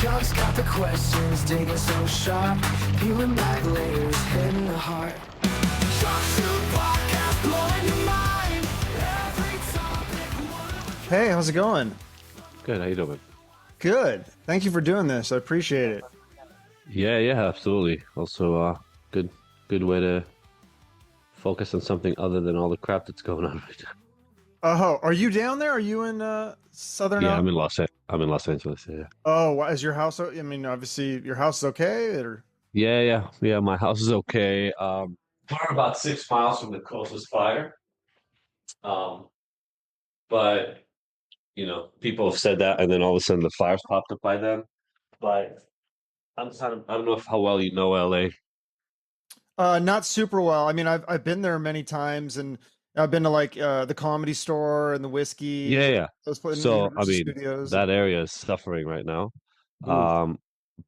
just got the questions digging so sharp, peeling back layers, hitting the heart. Shute podcast, blowing your mind. Every topic. Hey, how's it going? Good. How you doing? Good. Thank you for doing this. I appreciate it. Yeah, absolutely. Also, good, good way to focus on something other than all the crap that's going on right now. Oh, are you down there? Are you in Southern? Yeah, I'm in Los Angeles. Yeah, Oh, is your house? I mean, obviously, your house is okay. Or yeah. My house is okay. We're about 6 miles from the closest fire. Um, but people have said that, and then all of a sudden the fires popped up by them. But I don't know how well you know LA. not super well. I mean, I've been there many times, and I've been to like the Comedy Store and the Yeah, Whiskey, yeah. those places, So, I Universal mean, Studios. that area is suffering right now. Ooh. Um,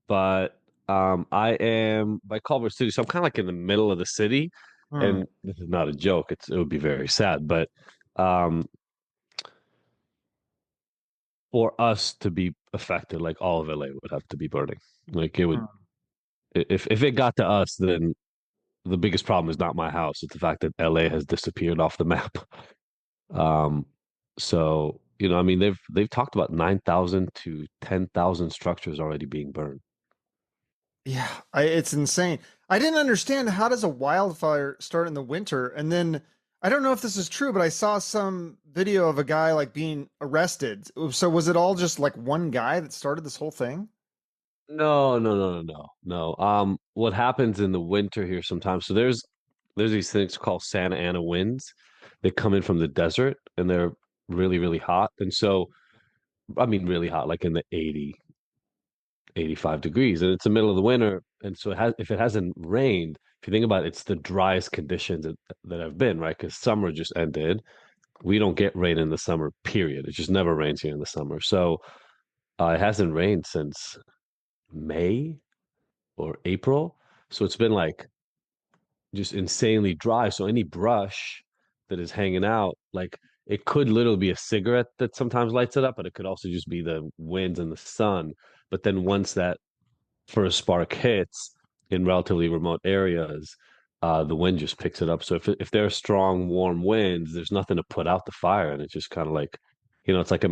but I am by Culver City, so I'm kind of like in the middle of the city, Hmm. and this is not a joke. It would be very sad, but um, for us to be affected, like all of LA would have to be burning. Like it would, Hmm. if it got to us, then the biggest problem is not my house; it's the fact that LA has disappeared off the map. Um, so I mean, they've talked about 9,000 to 10,000 structures already being burned. Yeah, it's insane. I didn't understand, how does a wildfire start in the winter, and then I don't know if this is true, but I saw some video of a guy like being arrested. So was it all just like one guy that started this whole thing? No. What happens in the winter here sometimes? So there's these things called Santa Ana winds that come in from the desert, and they're really, really hot. And so, I mean, really hot, like in the 85 degrees, and it's the middle of the winter. And so if it hasn't rained, if you think about it, it's the driest conditions that have been, right? Because summer just ended. We don't get rain in the summer, period. It just never rains here in the summer. So it hasn't rained since May or April. So it's been like just insanely dry. So any brush that is hanging out, like it could literally be a cigarette that sometimes lights it up, but it could also just be the winds and the sun. But then once that first spark hits in relatively remote areas, the wind just picks it up. So if there are strong, warm winds, there's nothing to put out the fire, and it's just kind of like, it's like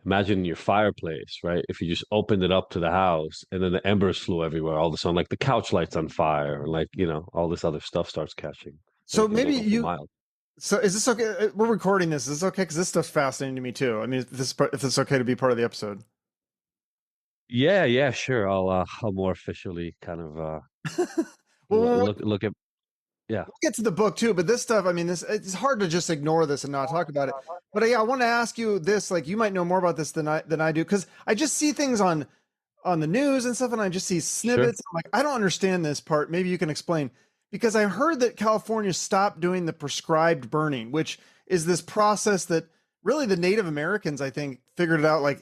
imagine your fireplace, right? If you just opened it up to the house and then the embers flew everywhere all of a sudden, like the couch lights on fire, and like, all this other stuff starts catching. So It maybe goes a you. mile. So is this okay? We're recording this. Is this okay? Because this stuff's fascinating to me too. I mean, if it's okay to be part of the episode. Yeah, sure. I'll more officially kind of Well, look at yeah. we'll get to the book too, but this stuff, I mean, this it's hard to just ignore this and not talk about it. But yeah, I want to ask you this. Like, you might know more about this than I do, because I just see things on the news and stuff, and I just see Sure. snippets. I'm like, I don't understand this part. Maybe you can explain. Because I heard that California stopped doing the prescribed burning, which is this process that really the Native Americans, I think, figured it out like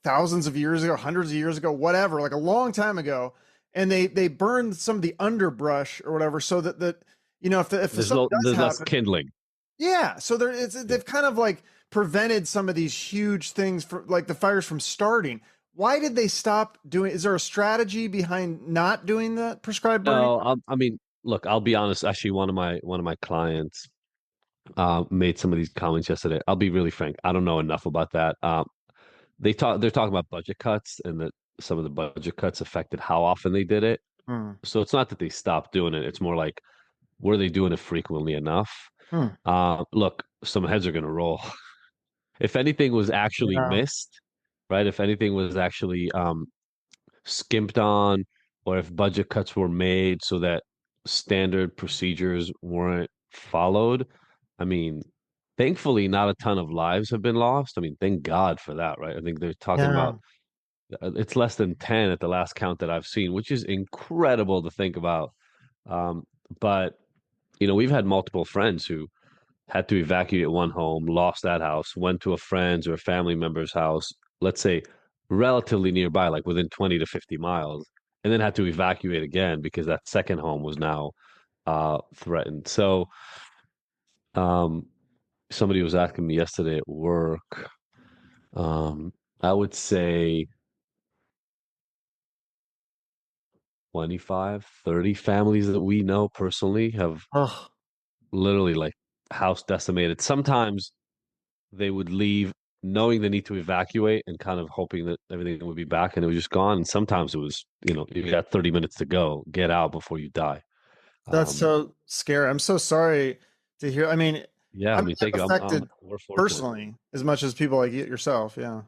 thousands of years ago, hundreds of years ago, whatever, like a long time ago. And they burned some of the underbrush or whatever, so that if something does There's less happen, kindling. yeah. So Yeah. they've kind of like prevented some of these huge things, for like the fires, from starting. Why did they stop doing? Is there a strategy behind not doing the prescribed burning? No, I mean, look, I'll be honest. Actually, one of my clients made some of these comments yesterday. I'll be really frank. I don't know enough about that. They're talking about budget cuts, and that some of the budget cuts affected how often they did it. Hmm. So it's not that they stopped doing it. It's more like, were they doing it frequently enough? Hmm. Look, some heads are going to roll. If anything was actually Yeah. missed, right? If anything was actually skimped on, or if budget cuts were made so that standard procedures weren't followed, I mean, thankfully, not a ton of lives have been lost. I mean, thank God for that, right? I think they're talking Yeah. about it's less than 10 at the last count that I've seen, which is incredible to think about. Um, but, we've had multiple friends who had to evacuate one home, lost that house, went to a friend's or a family member's house, let's say relatively nearby, like within 20 to 50 miles, and then had to evacuate again because that second home was now threatened. So, um, somebody was asking me yesterday at work. Um, I would say 25, 30 families that we know personally have Oh, literally like house decimated. Sometimes they would leave knowing they need to evacuate and kind of hoping that everything would be back and it was just gone. And sometimes it was, you got 30 minutes to go, get out before you die. that's Um, so scary. I'm so sorry to hear. I mean, yeah, I I'm mean, not thank you. affected We're fortunate. personally as much as people like yourself. Yeah.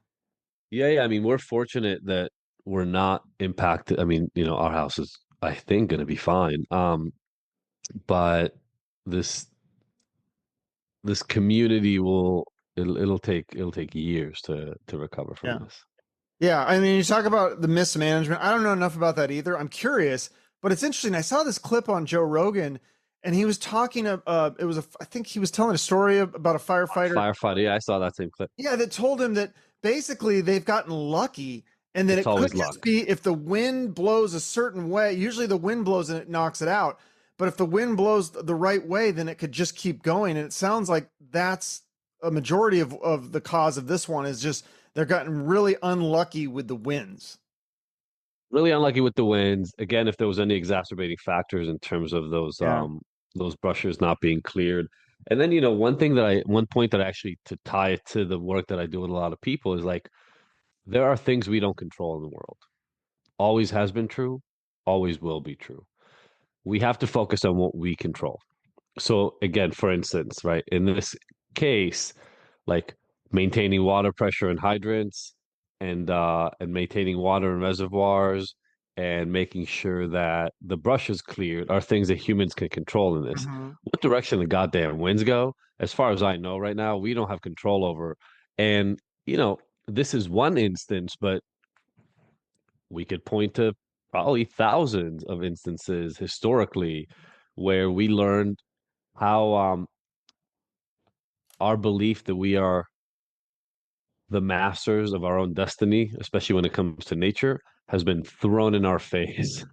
Yeah, yeah. I mean, we're fortunate that we're not impacted. I mean, our house is, I think, going to be fine. But this this community it'll take years to recover from Yeah. this. Yeah, I mean, you talk about the mismanagement. I don't know enough about that either. I'm curious, but it's interesting. I saw this clip on Joe Rogan, and he was talking. It was I think he was telling a story about a firefighter. Firefighter, yeah, I saw that same clip. Yeah, that told him that basically they've gotten lucky, and that It's it could always just luck. be if the wind blows a certain way. Usually, the wind blows and it knocks it out. But if the wind blows the right way, then it could just keep going. And it sounds like that's a majority of the cause of this one is just they're gotten really unlucky with the winds. Really unlucky with the winds. Again, if there was any exacerbating factors in terms of Yeah. those brushers not being cleared. And then, one point that actually to tie it to the work that I do with a lot of people is like there are things we don't control in the world. Always has been true, always will be true. We have to focus on what we control. So again, for instance, right, in this case, like maintaining water pressure in hydrants and maintaining water in reservoirs and making sure that the brush is cleared are things that humans can control in this. Mhm. What direction the goddamn winds go, as far as I know right now, we don't have control over. And, this is one instance, but we could point to probably thousands of instances historically where we learned how our belief that we are the masters of our own destiny, especially when it comes to nature, has been thrown in our face.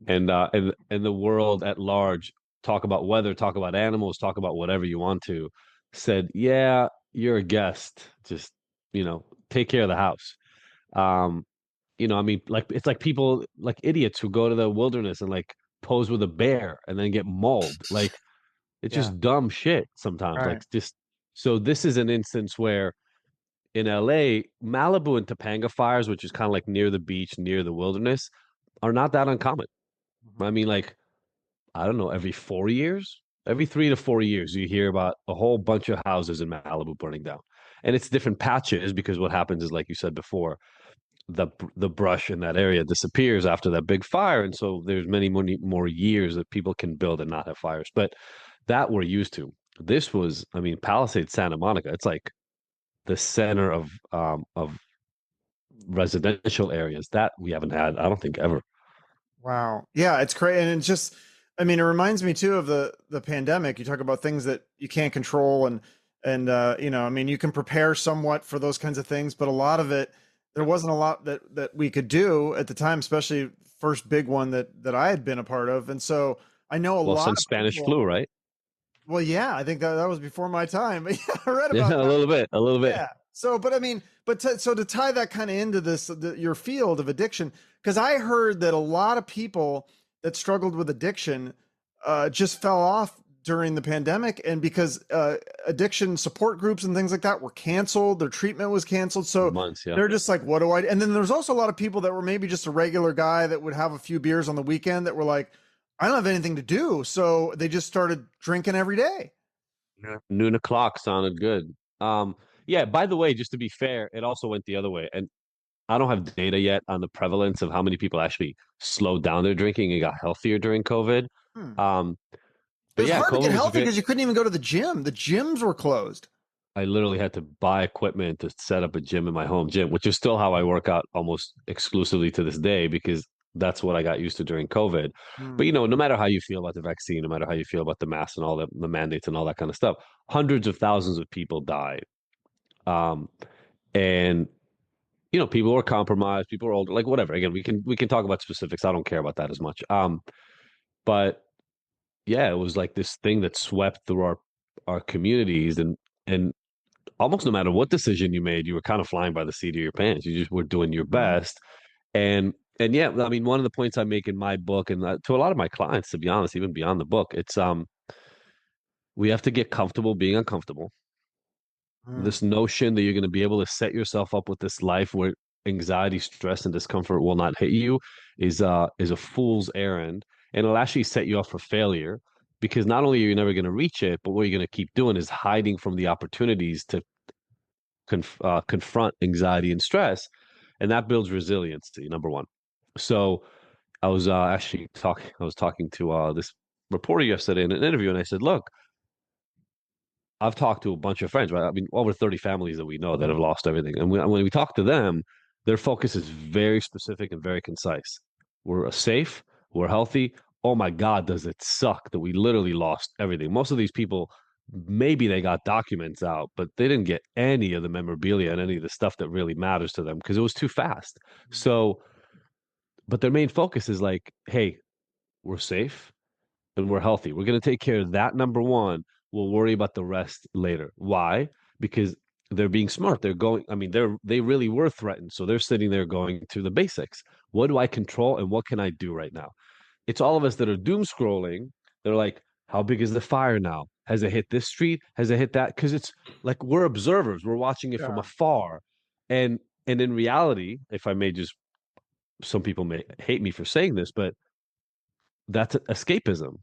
And the world at large, talk about weather, talk about animals, talk about whatever you want to, said, yeah, you're a guest. Just, take care of the house. Um, I mean, like it's like people like idiots who go to the wilderness and like pose with a bear and then get mauled. Like it's Yeah. just dumb shit sometimes. Like Right. just so this is an instance where in LA, Malibu and Topanga fires, which is kind of like near the beach, near the wilderness, are not that uncommon. I Mhm. mean, like, I don't know, every 4 years, every 3 to 4 years, you hear about a whole bunch of houses in Malibu burning down. And it's different patches because what happens is, like you said before, the brush in that area disappears after that big fire. And so there's many more years that people can build and not have fires. But that we're used to. This was, I mean, Palisades, Santa Monica. It's like the center of residential areas that we haven't had, I don't think ever. Wow. Yeah, it's crazy. And it's just, I mean, it reminds me too of the pandemic. You talk about things that you can't control and I mean, you can prepare somewhat for those kinds of things, but a lot of it, there wasn't a lot that we could do at the time, especially first big one that I had been a part of. And so I know a Well, lot some of Spanish people. flu, right? Well, yeah, I think that was before my time. Yeah, I read Yeah, about a that. little bit, a little bit. Yeah. So, but I mean, so to tie that kind of into your field of addiction, because I heard that a lot of people that struggled with addiction just fell off during the pandemic, and because addiction support groups and things like that were canceled, their treatment was canceled. For So months, yeah. they're just like, what do I? And then there's also a lot of people that were maybe just a regular guy that would have a few beers on the weekend that were like, I don't have anything to do, so they just started drinking every day. Yeah. Noon o'clock sounded good. Yeah, by the way, just to be fair, it also went the other way. And I don't have data yet on the prevalence of how many people actually slowed down their drinking and got healthier during COVID. Hmm. Um, It but was yeah, hard to COVID get was healthy great. because you couldn't even go to the gym. The gyms were closed. I literally had to buy equipment to set up a gym in my home gym, which is still how I work out almost exclusively to this day because that's what I got used to during COVID. But Hmm. no matter how you feel about the vaccine, no matter how you feel about the masks and all the mandates and all that kind of stuff, hundreds of thousands of people died. Um, and people were compromised, people were older, like whatever. Again, we can talk about specifics. I don't care about that as much. But yeah, it was like this thing that swept through our communities and almost no matter what decision you made, you were kind of flying by the seat of your pants. You just were doing your Hmm. best. And And yeah, I mean, one of the points I make in my book, and to a lot of my clients, to be honest, even beyond the book, it's we have to get comfortable being uncomfortable. Mm, This notion that you're going to be able to set yourself up with this life where anxiety, stress, and discomfort will not hit you is a fool's errand, and it'll actually set you up for failure because not only are you never going to reach it, but what you're going to keep doing is hiding from the opportunities to confront anxiety and stress, and that builds resiliency. Number one. So I was actually talking. I was talking to this reporter yesterday in an interview, and I said, "Look, I've talked to a bunch of friends, right? I mean, over 30 families that we know that have lost everything. And when we talk to them, their focus is very specific and very concise. We're safe, we're healthy. Oh my God, does it suck that we literally lost everything? Most of these people, maybe they got documents out, but they didn't get any of the memorabilia and any of the stuff that really matters to them because it was too fast. So, but their main focus is like, hey, we're safe and we're healthy. We're going to take care of that number one. We'll worry about the rest later. Why? Because they're being smart. They're going, I mean, they really were threatened. So they're sitting there going to the basics. What do I control and what can I do right now? It's all of us that are doom scrolling. They're like, how big is the fire now? Has it hit this street? Has it hit that? Because it's like we're observers. We're watching it from yeah. afar. And in reality, if I may just some people may hate me for saying this, but that's escapism.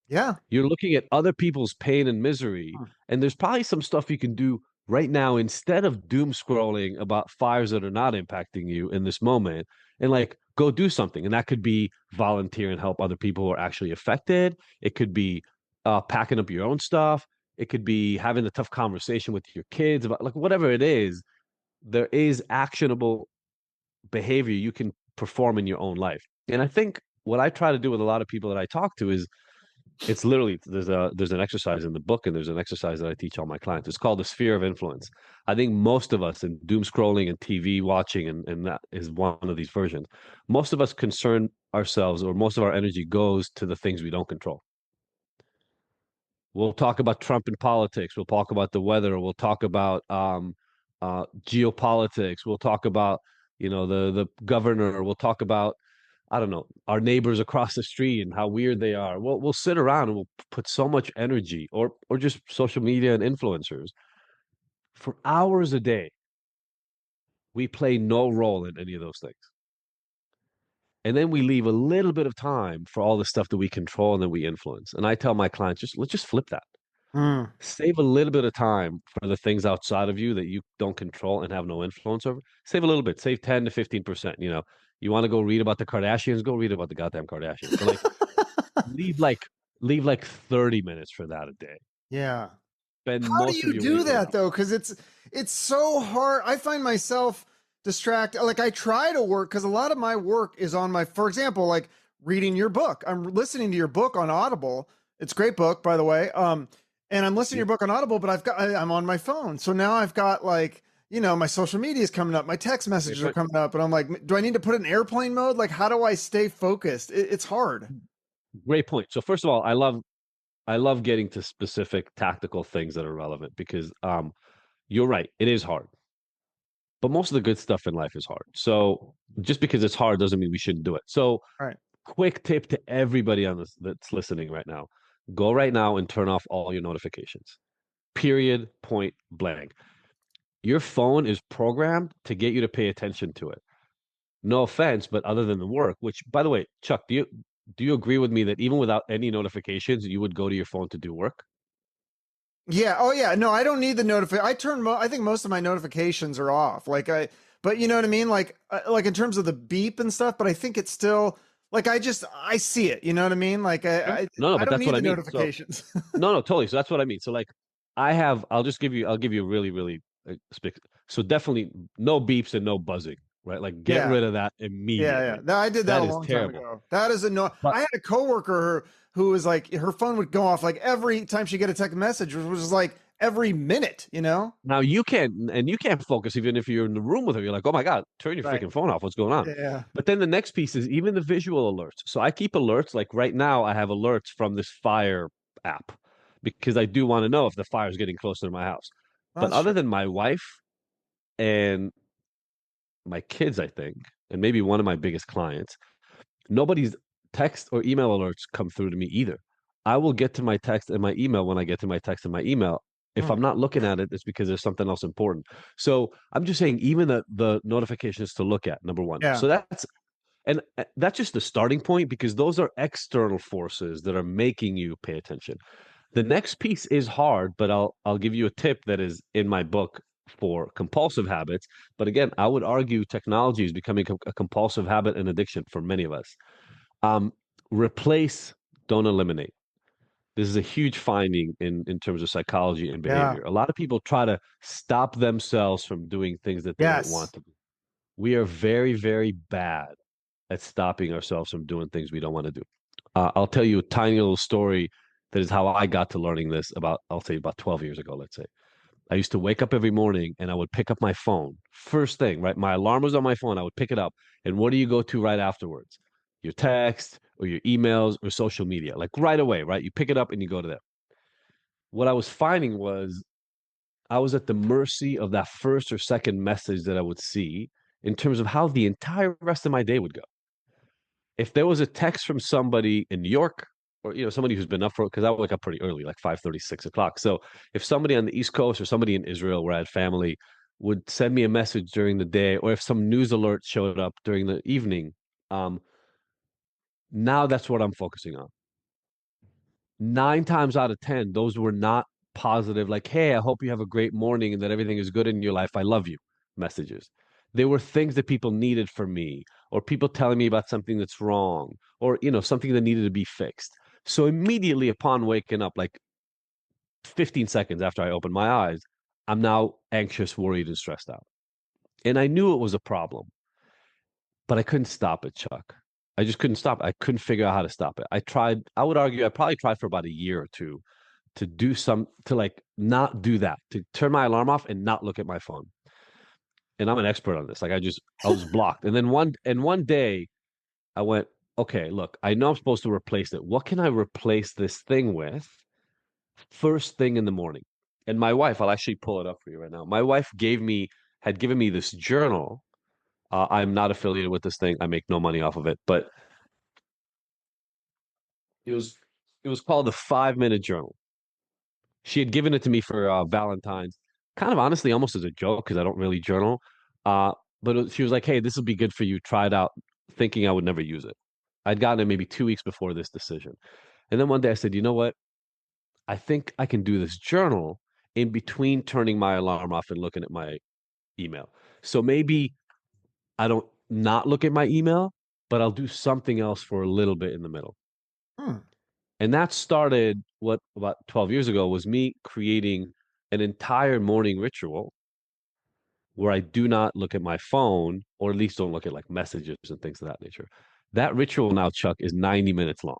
Yeah. You're looking at other people's pain and misery, Hmm. and there's probably some stuff you can do right now instead of doom scrolling about fires that are not impacting you in this moment and like go do something. And that could be volunteer and help other people who are actually affected. It could be packing up your own stuff. It could be having a tough conversation with your kids about like whatever it is. There is actionable behavior you can perform in your own life. And I think what I try to do with a lot of people that I talk to is it's literally there's an exercise in the book and there's an exercise that I teach all my clients. It's called the sphere of influence. I think most of us in doom scrolling and TV watching and that is one of these versions. Most of us concern ourselves or most of our energy goes to the things we don't control. We'll talk about Trump and politics. We'll talk about the weather. We'll talk about geopolitics. We'll talk about the governor. We'll talk about I don't know our neighbors across the street and how weird they are. We'll sit around and we'll put so much energy or just social media and influencers for hours a day. We play no role in any of those things, and then we leave a little bit of time for all the stuff that we control and that we influence. And I tell my clients, let's just flip that. Mm. Save a little bit of time for the things outside of you that you don't control and have no influence over. Save a little bit, save 10 to 15%. You want to go read about the Kardashians, go read about the goddamn Kardashians. But like leave like leave like 30 minutes for that a day. Yeah. Spend How do most of you your do waking that up. though? Because it's so hard. I find myself distracted. Like I try to work because a lot of my work is on my, for example, like reading your book. I'm listening to your book on Audible. It's a great book, by the way. And I'm listening to your book on Audible, but I'm on my phone. So now I've got like, my social media is coming up, my text Great messages are point. coming up, and I'm like, do I need to put it in airplane mode? Like, how do I stay focused? It's hard. Great point. So first of all, I love getting to specific tactical things that are relevant because you're right, it is hard. But most of the good stuff in life is hard. So just because it's hard doesn't mean we shouldn't do it. So All right. quick tip to everybody on this that's listening right now. Go right now and turn off all your notifications. Period, point blank. Your phone is programmed to get you to pay attention to it. No offense, but other than the work, which by the way, Chuck, do you agree with me that even without any notifications, you would go to your phone to do work? Yeah. Oh, yeah. No, I don't need the notification. I think most of my notifications are off. But you know what I mean? Like in terms of the beep and stuff, but I think it's still like, I see it. You know what I mean? Like Sure. No, I but don't that's need what I the mean. So notifications. no, totally. So that's what I mean. So like I'll give you a really, really so definitely no beeps and no buzzing, right? Like get Yeah. rid of that Yeah. Yeah. immediately. No, I did that That a is long time terrible. ago. That is annoying. But I had a coworker who was like, her phone would go off like every time she get a text message, which was like every minute, you know? now you can't focus even if you're in the room with her. You're like, oh my God, turn your Right. freaking phone off. What's going on? Yeah. But then the next piece is even the visual alerts. So I keep alerts. Like right now, I have alerts from this fire app because I do want to know if the fire is getting closer to my house. But That's other true. than my wife and my kids, I think. and maybe one of my biggest clients, nobody's text or email alerts come through to me either. I will get to my text and my email when I get to my text and my email. If Hmm. I'm not looking at it, it's because there's something else important. So I'm just saying, even the notifications to look at, number one. Yeah. So that's just the starting point, because those are external forces that are making you pay attention. The next piece is hard, but I'll give you a tip that is in my book for compulsive habits. But again, I would argue technology is becoming a compulsive habit and addiction for many of us. Um, Replace, don't eliminate. This is a huge finding in terms of psychology and Yeah. behavior. A lot of people try to stop themselves from doing things that they don't want Yes. to do. We are very, very bad at stopping ourselves from doing things we don't want to do. I'll tell you a tiny little story that is how I got to learning this about, I'll say about 12 years ago, let's say. I used to wake up every morning and I would pick up my phone. First thing, right? My alarm was on my phone. I would pick it up. And what do you go to right afterwards? Your text or your emails or social media, like right away, right? You pick it up and you go to them. What I was finding was I was at the mercy of that first or second message that I would see in terms of how the entire rest of my day would go. If there was a text from somebody in New York, or somebody who's been up for it, because I wake up pretty early, like 5:30, 6 o'clock. So if somebody on the East Coast or somebody in Israel where I had family would send me a message during the day, or if some news alert showed up during the evening, um, now that's what I'm focusing on. 9 times out of 10, those were not positive, like, hey, I hope you have a great morning and that everything is good in your life. I love you messages. They were things that people needed from me, or people telling me about something that's wrong, or, something that needed to be fixed. So immediately upon waking up, like 15 seconds after I opened my eyes, I'm now anxious, worried, and stressed out. And I knew it was a problem, but I couldn't stop it, Chuck. I just couldn't stop it. I couldn't figure out how to stop it. I tried, I would argue, I probably tried for about a year or two to like not do that, to turn my alarm off and not look at my phone. And I'm an expert on this. Like I was blocked. And then one day I went, okay, look, I know I'm supposed to replace it. What can I replace this thing with first thing in the morning? And my wife, I'll actually pull it up for you right now. My wife had given me this journal. I'm not affiliated with this thing. I make no money off of it, but it was it was called the 5 Minute Journal. She had given it to me for Valentine's, kind of honestly, almost as a joke because I don't really journal. She was like, "Hey, this will be good for you. Try it out," thinking I would never use it. I'd gotten it maybe 2 weeks before this decision, and then one day I said, "You know what? I think I can do this journal in between turning my alarm off and looking at my email. So maybe I don't not look at my email, but I'll do something else for a little bit in the middle." Hmm. And that started what about 12 years ago was me creating an entire morning ritual where I do not look at my phone, or at least don't look at like messages and things of that nature. That ritual now, Chuck, is 90 minutes long.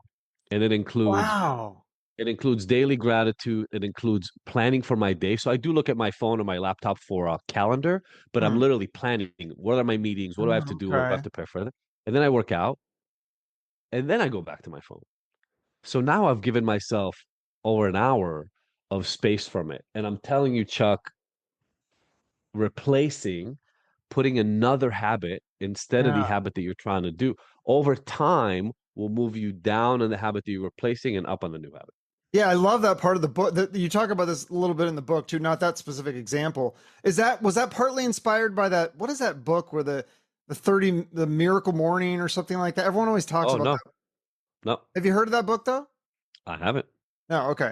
And Wow. it includes daily gratitude. It includes planning for my day. So I do look at my phone or my laptop for a calendar, but I'm Hmm. literally planning what are my meetings, what do I have to Oh, do, what do I have okay. to prepare for that. And then I work out, and then I go back to my phone. So now I've given myself over an hour of space from it. And I'm telling you, Chuck, replacing, putting another habit instead of the Yeah. habit that you're trying to do over time will move you down on the habit that you're replacing and up on the new habit. Yeah, I love that part of the book. That you talk about this a little bit in the book too. Not that specific example. Was that partly inspired by that? What is that book where the Miracle Morning or something like that? Everyone always talks Oh, about no, that. no, Have you heard of that book though? I haven't. No. Okay.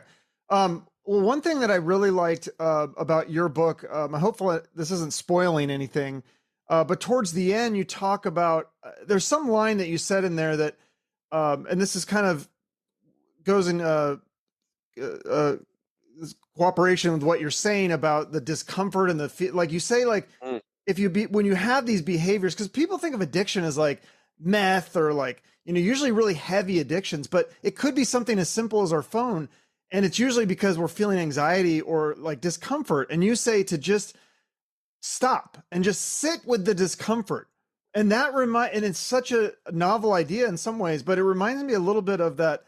Well, one thing that I really liked about your book, hopefully this isn't spoiling anything, but towards the end you talk about there's some line that you said in there that, and this is kind of goes in uh, cooperation with what you're saying about the discomfort and like you say, like Mm. if you be when you have these behaviors, because people think of addiction as like meth or like usually really heavy addictions, but it could be something as simple as our phone, and it's usually because we're feeling anxiety or like discomfort, and you say to just stop and just sit with the discomfort. And and it's such a novel idea in some ways, but it reminds me a little bit of that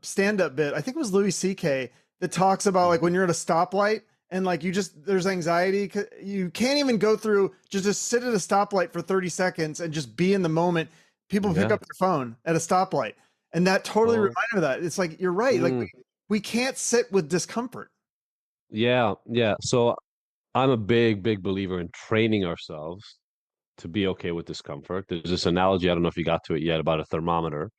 stand-up bit. I think it was Louis CK that talks about like when you're at a stoplight and like there's anxiety. You can't even go through just sit at a stoplight for 30 seconds and just be in the moment. People pick Yeah. up their phone at a stoplight, and that totally Oh. reminded me of that. It's like you're right. Like Mm. we can't sit with discomfort. Yeah, yeah. So I'm a big believer in training ourselves to be okay with discomfort. There's this analogy, I don't know if you got to it yet, about a thermometer.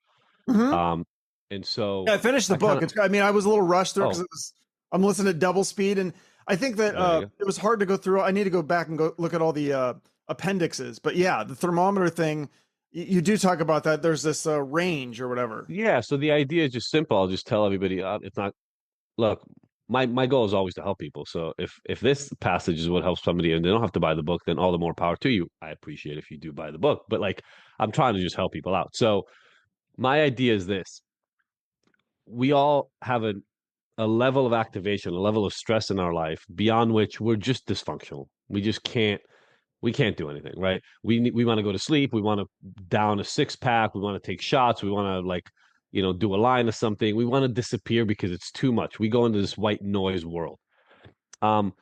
Mhm. Um, and so Yeah, I finished the I kind book. of, I mean, I was a little rushed through because oh, I'm listening to double speed, and I think that there you go. it was hard to go through. I need to go back and go look at all the appendixes. But yeah, the thermometer thing, you do talk about that. There's this range or whatever. Yeah, so the idea is just simple. I'll just tell everybody, it's not, look, my goal is always to help people. So if this passage is what helps somebody and they don't have to buy the book, then all the more power to you. I appreciate if you do buy the book, but like I'm trying to just help people out. So my idea is this. We all have a level of activation, a level of stress in our life beyond which we're just dysfunctional. We can't do anything, right? We want to go to sleep, we want to down a six pack, we want to take shots, we want to like, do a line of something. We want to disappear because it's too much. We go into this white noise world. Um,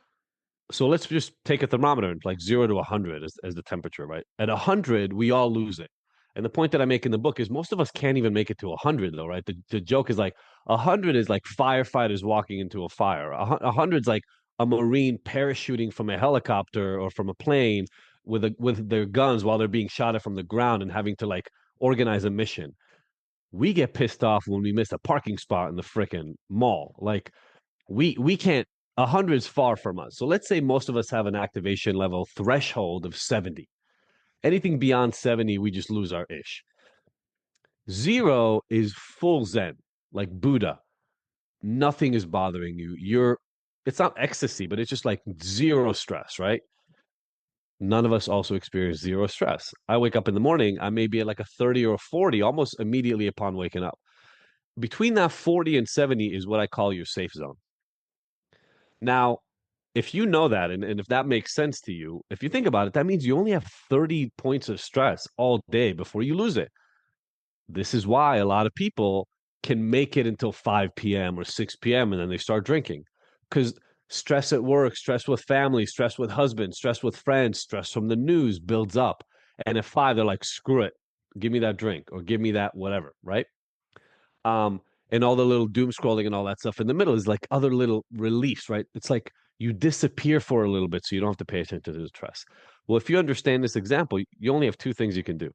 so let's just take a thermometer and like 0 to 100 as the temperature, right? At 100, we all lose it. And the point that I make in the book is most of us can't even make it to 100, though, right? The joke is like 100 is like firefighters walking into a fire. 100 is like a Marine parachuting from a helicopter or from a plane with their guns while they're being shot at from the ground and having to like organize a mission. We get pissed off when we miss a parking spot in the frickin' mall. Like we can't 100 is far from us. So let's say most of us have an activation level threshold of 70. Anything beyond 70, we just lose our ish. Zero is full zen, like Buddha. Nothing is bothering you. It's not ecstasy, but it's just like zero stress, right? None of us also experience zero stress. I wake up in the morning, I may be at like a 30 or a 40 almost immediately upon waking up. Between that 40 and 70 is what I call your safe zone. Now, if you know that, and if that makes sense to you, if you think about it, that means you only have 30 points of stress all day before you lose it. This is why a lot of people can make it until 5 p.m. or 6 p.m. and then they start drinking. Because stress at work, stress with family, stress with husband, stress with friends, stress from the news builds up. And at 5, they're like, screw it. Give me that drink or give me that whatever, right? And all the little doom scrolling and all that stuff in the middle is like other little reliefs, right? It's like you disappear for a little bit so you don't have to pay attention to the stress. Well, if you understand this example, you only have two things you can do.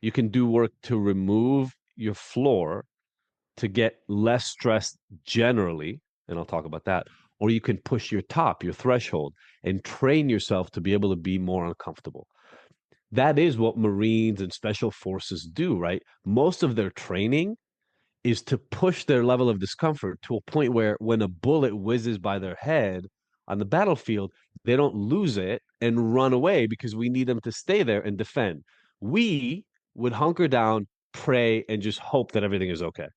You can do work to remove your floor to get less stress generally, and I'll talk about that, or you can push your top, your threshold, and train yourself to be able to be more uncomfortable. That is what Marines and special forces do, right? Most of their training is to push their level of discomfort to a point where when a bullet whizzes by their head on the battlefield, they don't lose it and run away because we need them to stay there and defend. We would hunker down, pray, and just hope that everything is okay.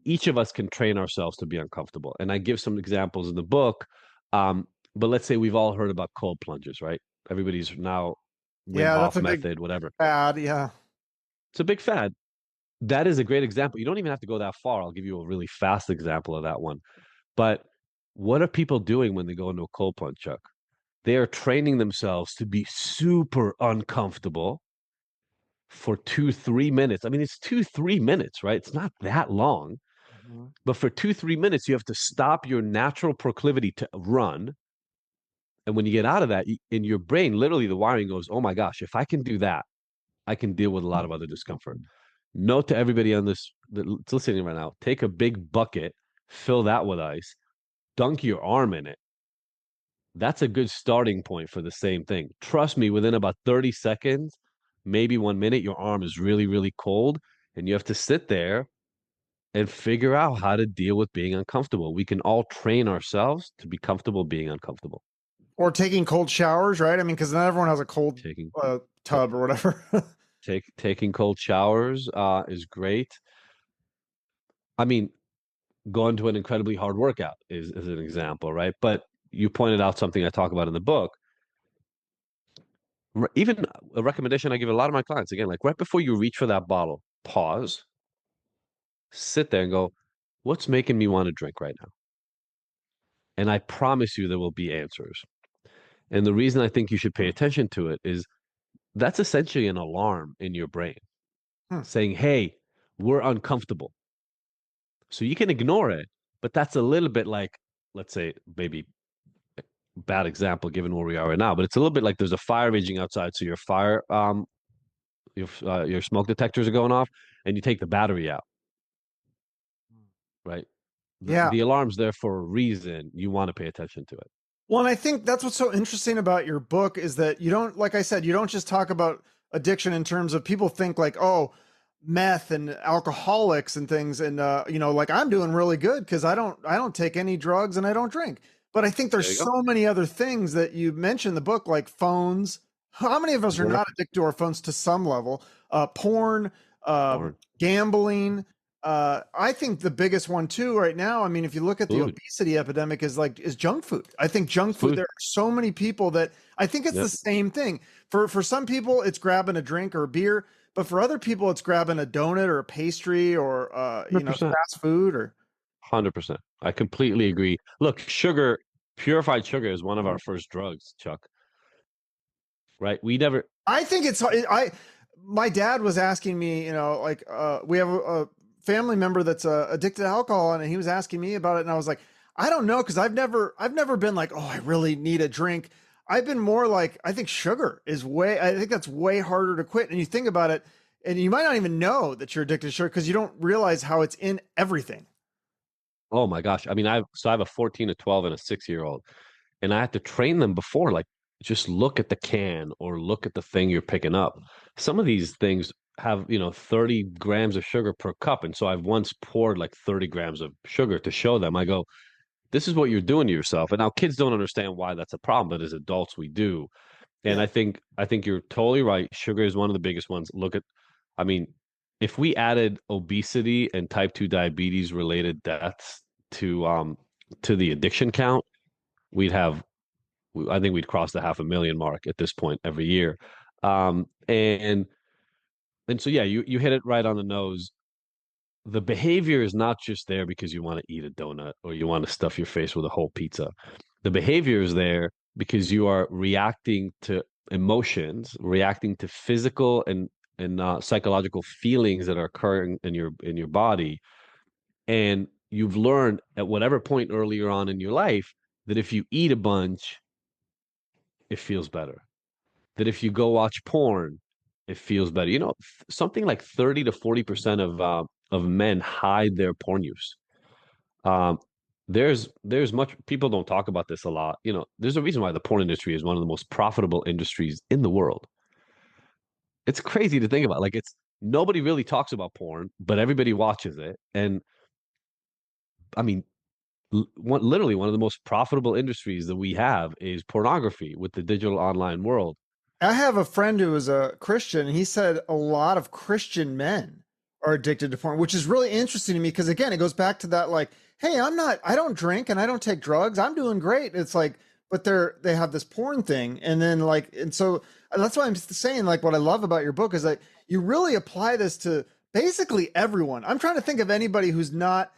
Each of us can train ourselves to be uncomfortable. And I give some examples in the book. But let's say we've all heard about cold plunges, right? Everybody's now Wim Yeah, that's Hof a big method, whatever. fad. Yeah. It's a big fad. That is a great example. You don't even have to go that far. I'll give you a really fast example of that one. But what are people doing when they go into a cold plunge, Chuck? They are training themselves to be super uncomfortable for 2, 3 minutes. I mean, it's 2, 3 minutes, right? It's not that long. Mhm. But for 2, 3 minutes, you have to stop your natural proclivity to run. And when you get out of that, in your brain, literally the wiring goes, oh my gosh, if I can do that, I can deal with a lot of other discomfort. Note to everybody on this that's listening right now, take a big bucket, fill that with ice, dunk your arm in it. That's a good starting point for the same thing. Trust me, within about 30 seconds, maybe 1 minute, your arm is really, really cold, and you have to sit there and figure out how to deal with being uncomfortable. We can all train ourselves to be comfortable being uncomfortable. Or taking cold showers, right? I mean, because not everyone has a cold Taking tub or whatever. taking cold showers is great. I mean, going to an incredibly hard workout is an example, right? But you pointed out something I talk about in the book. Even a recommendation I give a lot of my clients, again, like right before you reach for that bottle, pause, sit there and go, what's making me want to drink right now? And I promise you there will be answers. And the reason I think you should pay attention to it is that's essentially an alarm in your brain Hmm. saying, hey, we're uncomfortable. So you can ignore it, but that's a little bit like, let's say, maybe bad example given where we are right now, but it's a little bit like there's a fire raging outside. So your smoke detectors are going off and you take the battery out, right? Yeah. The alarm's there for a reason. You want to pay attention to it. Well, and I think that's what's so interesting about your book is that you don't, like I said, you don't just talk about addiction in terms of people think like, oh, meth and alcoholics and things, and like I'm doing really good because I don't take any drugs and I don't drink. But I think There there's you go. so many other things that you mentioned in the book, like phones. How many of us are Work, not addicted to our phones to some level? Porn, porn, gambling. I think the biggest one too right now. I mean, if you look at the food, obesity epidemic, is junk food. I think junk food. food. There are so many people that I think it's the Yep, same thing. For some people, it's grabbing a drink or a beer, but for other people, it's grabbing a donut or a pastry or 100%. fast food or. 100%. I completely agree. Look, sugar, purified sugar is one of our first drugs, Chuck, right? We never, I think it's I. My dad was asking me, like we have a family member that's addicted to alcohol, and he was asking me about it, and I was like, I don't know, because I've never been like, oh, I really need a drink. I've been more like, I think sugar is way. I think that's way harder to quit. And you think about it, and you might not even know that you're addicted to sugar because you don't realize how it's in everything. oh my gosh. I mean, I have a 14, a 12, and a 6-year-old, and I had to train them before, like, just look at the can or look at the thing you're picking up. Some of these things have, 30 grams of sugar per cup. And so I've once poured like 30 grams of sugar to show them. I go, this is what you're doing to yourself. And now kids don't understand why that's a problem, but as adults we do. And Yeah, I think you're totally right. Sugar is one of the biggest ones. Look at, I mean, if we added obesity and type 2 diabetes related deaths to the addiction count, we'd have, I think we'd cross the 500,000 mark at this point every year. Um, and and so yeah, you hit it right on the nose. The behavior is not just there because you want to eat a donut or you want to stuff your face with a whole pizza. The behavior is there because you are reacting to emotions, reacting to physical and psychological feelings that are occurring in your body, and you've learned at whatever point earlier on in your life that if you eat a bunch, it feels better. That if you go watch porn, it feels better. Something like 30 to 40% of men hide their porn use. Um, there's much people don't talk about this a lot. There's a reason why the porn industry is one of the most profitable industries in the world. It's crazy to think about. Like it's nobody really talks about porn, but everybody watches it. And I mean, literally one of the most profitable industries that we have is pornography with the digital online world. I have a friend who is a Christian, and he said a lot of Christian men are addicted to porn, which is really interesting to me because again, it goes back to that like, hey, I don't drink and I don't take drugs. I'm doing great. It's like, but they have this porn thing. And then like, and so that's why I'm saying like what I love about your book is that you really apply this to basically everyone. I'm trying to think of anybody who's not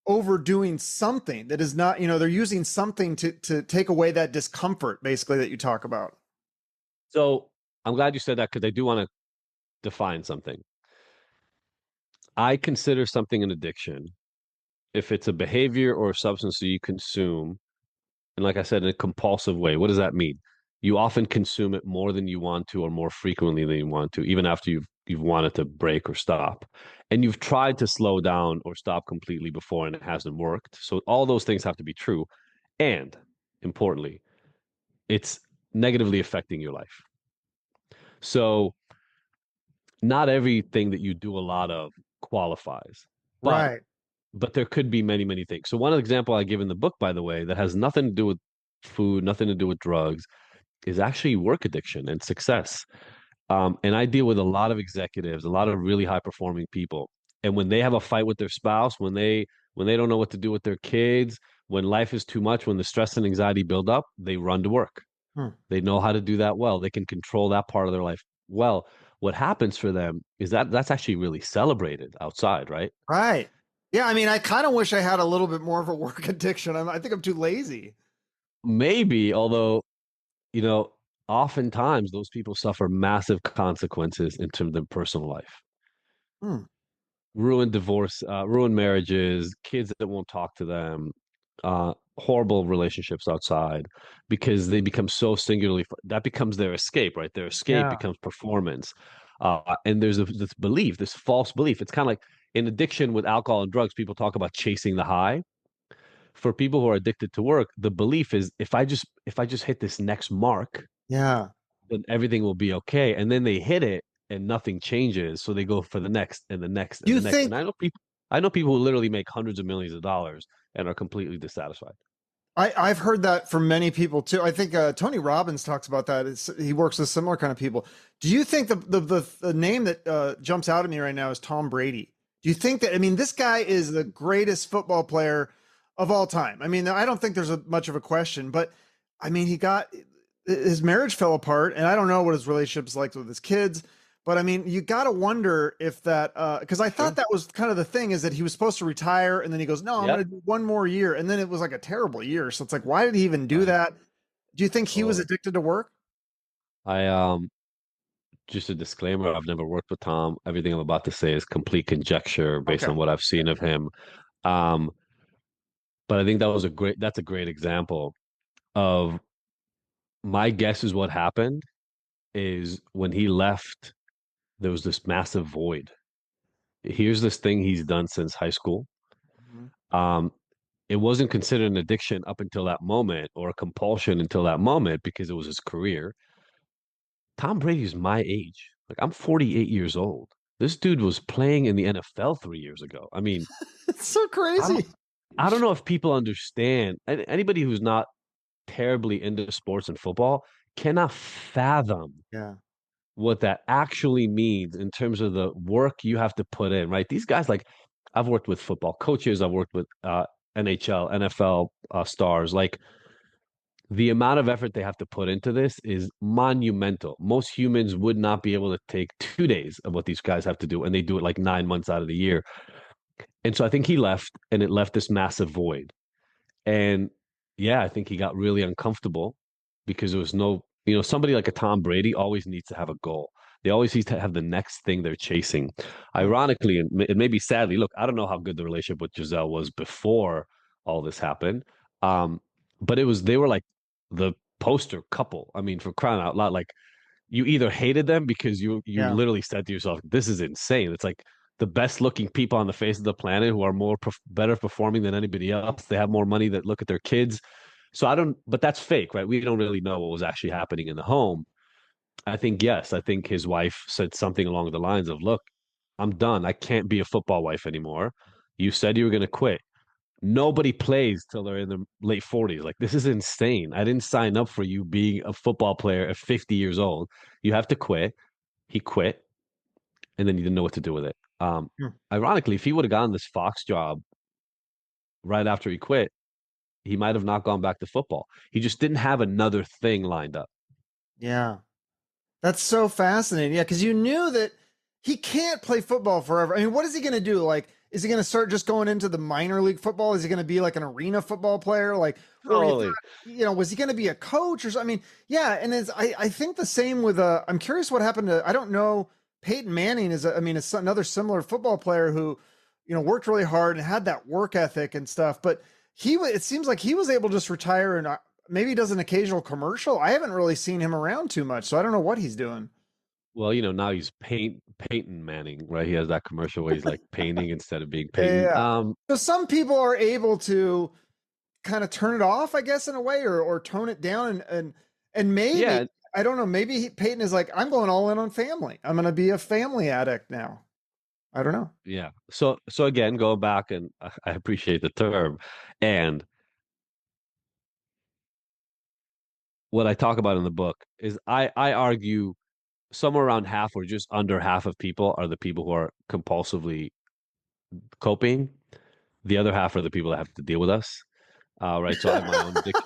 overdoing something that is not, they're using something to take away that discomfort basically that you talk about. So I'm glad you said that because I do want to define something. I consider something an addiction if it's a behavior or a substance that you consume, and like I said, in a compulsive way. What does that mean? You often consume it more than you want to, or more frequently than you want to, even after you've wanted to break or stop, and you've tried to slow down or stop completely before, and it hasn't worked. So all those things have to be true, and importantly, it's negatively affecting your life. So not everything that you do a lot of qualifies, but Right. there could be many, many things. So one example I give in the book, by the way, that has nothing to do with food, nothing to do with drugs, is actually work addiction and success. And I deal with a lot of executives, a lot of really high performing people. And when they have a fight with their spouse, when they don't know what to do with their kids, when life is too much, when the stress and anxiety build up, they run to work. Hmm. They know how to do that well. They can control that part of their life well. What happens for them is that that's actually really celebrated outside, right? Right. Yeah, I mean, I kind of wish I had a little bit more of a work addiction. I think I'm too lazy. Maybe, although, you know, oftentimes those people suffer massive consequences in terms of their personal life. Hmm. Ruined divorce, ruined marriages, kids that won't talk to them, horrible relationships outside because they become so singularly, that becomes their escape, right? Their escape Yeah. becomes performance. And there's this belief, this false belief. It's kind of like in addiction with alcohol and drugs, people talk about chasing the high. For people who are addicted to work, the belief is if I just hit this next mark, Yeah. then everything will be okay. And then they hit it and nothing changes. So they go for the next and the next Do and you the next. And think I know people who literally make hundreds of millions of dollars and are completely dissatisfied. I've heard that from many people too. I think Tony Robbins talks about that. He works with similar kind of people. Do you think the name that jumps out at me right now is Tom Brady? Do you think that, I mean, this guy is the greatest football player of all time? I mean, I don't think there's much of a question, but I mean, he got his marriage fell apart, and I don't know what his relationship's like with his kids. But I mean, you got to wonder if that, because I thought Sure. that was kind of the thing, is that he was supposed to retire, and then he goes, "No, I'm Yep. going to do one more year," and then it was like a terrible year. So it's like, why did he even do Right. that? Do you think he was Totally. addicted to work? I just a disclaimer, I've never worked with Tom. Everything I'm about to say is complete conjecture based Okay. on what I've seen of him. Um, but I think that's a great example of my guess is what happened is when he left, there was this massive void. Here's this thing he's done since high school. Mhm. Um, it wasn't considered an addiction up until that moment or a compulsion until that moment because it was his career. Tom Brady's my age. Like I'm 48 years old. This dude was playing in the NFL 3 years ago. I mean, It's so I don't crazy. I don't know if people understand. Anybody who's not terribly into sports and football cannot fathom Yeah. what that actually means in terms of the work you have to put in, right? These guys, like, I've worked with football coaches, I've worked with NHL, NFL stars. Like, the amount of effort they have to put into this is monumental. Most humans would not be able to take 2 days of what these guys have to do, and they do it like 9 months out of the year. And so I think he left, and it left this massive void. And yeah, I think he got really uncomfortable because there was no, somebody like a Tom Brady always needs to have a goal. They always need to have the next thing they're chasing. Hmm. Ironically, and it may be sadly, look, I don't know how good the relationship with Giselle was before all this happened. Um, but they were like the poster couple. I mean, for crying out loud, like you either hated them because you Yeah. literally said to yourself, "This is insane." It's like the best looking people on the face of the planet who are better performing than anybody else. They have more money that look at their kids. So I don't, but that's fake, right? We don't really know what was actually happening in the home. I think yes, I think his wife said something along the lines of, "Look, I'm done. I can't be a football wife anymore. You said you were going to quit." Nobody plays till they're in their late 40s. Like, this is insane. I didn't sign up for you being a football player at 50 years old. You have to quit. He quit, and then he didn't know what to do with it. Hmm. Ironically, if he would have gotten this Fox job right after he quit, he might have not gone back to football. He just didn't have another thing lined up. Yeah. That's so fascinating. Yeah, because you knew that he can't play football forever. I mean, what is he going to do? Like, is he going to start just going into the minor league football? Is he going to be like an arena football player? Like, or you thought, Totally. was he going to be a coach or something? I mean, yeah. And I think the same with, I'm curious what happened to, I don't know. Peyton Manning I mean, it's another similar football player who, worked really hard and had that work ethic and stuff. But it seems like he was able to just retire and maybe he does an occasional commercial. I haven't really seen him around too much, so I don't know what he's doing. Well, now he's Peyton Manning, right? He has that commercial where he's like painting instead of being Peyton. Yeah. So some people are able to kind of turn it off, I guess, in a way, or tone it down, and maybe Yeah, I don't know. Maybe Peyton is like, I'm going all in on family. I'm going to be a family addict now. I don't know. yeah. So again, going back, and I appreciate the term, and what I talk about in the book is I argue somewhere around half or just under half of people are the people who are compulsively coping. The other half are the people that have to deal with us. Right. So I have my own addiction.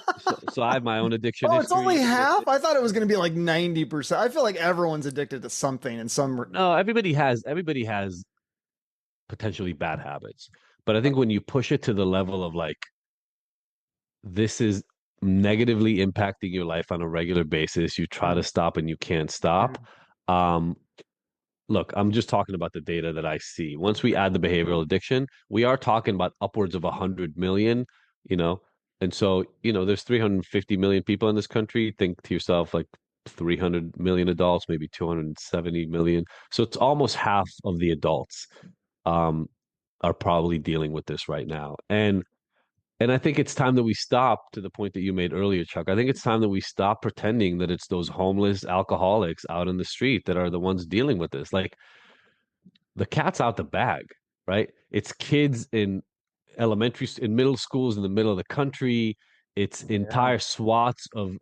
So I have my own addiction Oh, it's only history. half. I thought it was going to be like 90%. I feel like everyone's addicted to something in some. No, everybody has potentially bad habits. But I think when you push it to the level of like, this is negatively impacting your life on a regular basis, you try to stop and you can't stop. Um, Look, I'm just talking about the data that I see. Once we add the behavioral addiction, we are talking about upwards of 100 million, you know. And so, there's 350 million people in this country. Think to yourself, like 300 million adults, maybe 270 million. So it's almost half of the adults um, are probably dealing with this right now. And I think it's time that we stop, to the point that you made earlier, Chuck. I think it's time that we stop pretending that it's those homeless alcoholics out in the street that are the ones dealing with this. Like, the cat's out the bag, right? It's kids in middle schools in the middle of the country. It's Yeah. entire swaths of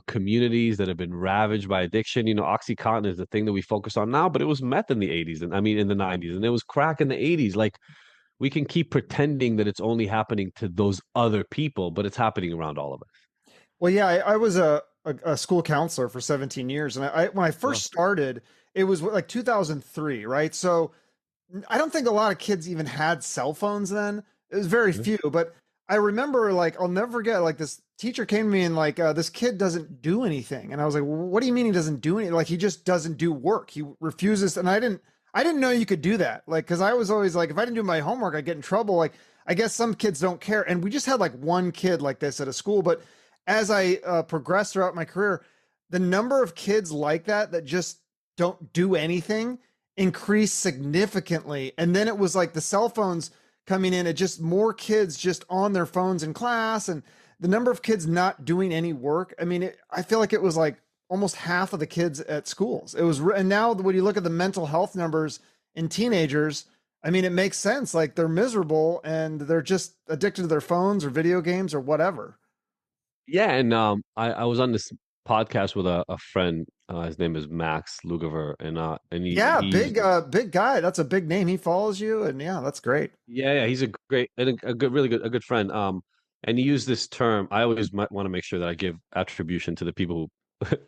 communities that have been ravaged by addiction. OxyContin is the thing that we focus on now, but it was meth in the 80s, and I mean in the 90s, and it was crack in the 80s. Like, we can keep pretending that it's only happening to those other people, but it's happening around all of us. Well, yeah, I was a school counselor for 17 years. And when I Well, first started, it was like 2003, right? So I don't think a lot of kids even had cell phones then. It was very mhm. few, but I remember, like, I'll never forget, like, this teacher came to me and like, this kid doesn't do anything. And I was like, what do you mean he doesn't do anything? Like, he just doesn't do work. He refuses. And I didn't know you could do that. Like, cause I was always like, if I didn't do my homework, I get in trouble. Like, I guess some kids don't care. And we just had like one kid like this at a school. But as I progressed throughout my career, the number of kids like that just don't do anything increased significantly. And then it was like the cell phones coming in, it just more kids just on their phones in class, and the number of kids not doing any work. I mean, I feel like it was like almost half of the kids at schools. It was, and now when you look at the mental health numbers in teenagers, I mean, it makes sense. Like, they're miserable and they're just addicted to their phones or video games or whatever. Yeah, and I was on this podcast with a friend. His name is Max Lugover, and Yeah, he used this. big guy. That's a big name. He follows you, and yeah, that's great. Yeah, he's a great and a good, really good, a good friend. And he used this term. I always might want to make sure that I give attribution to the people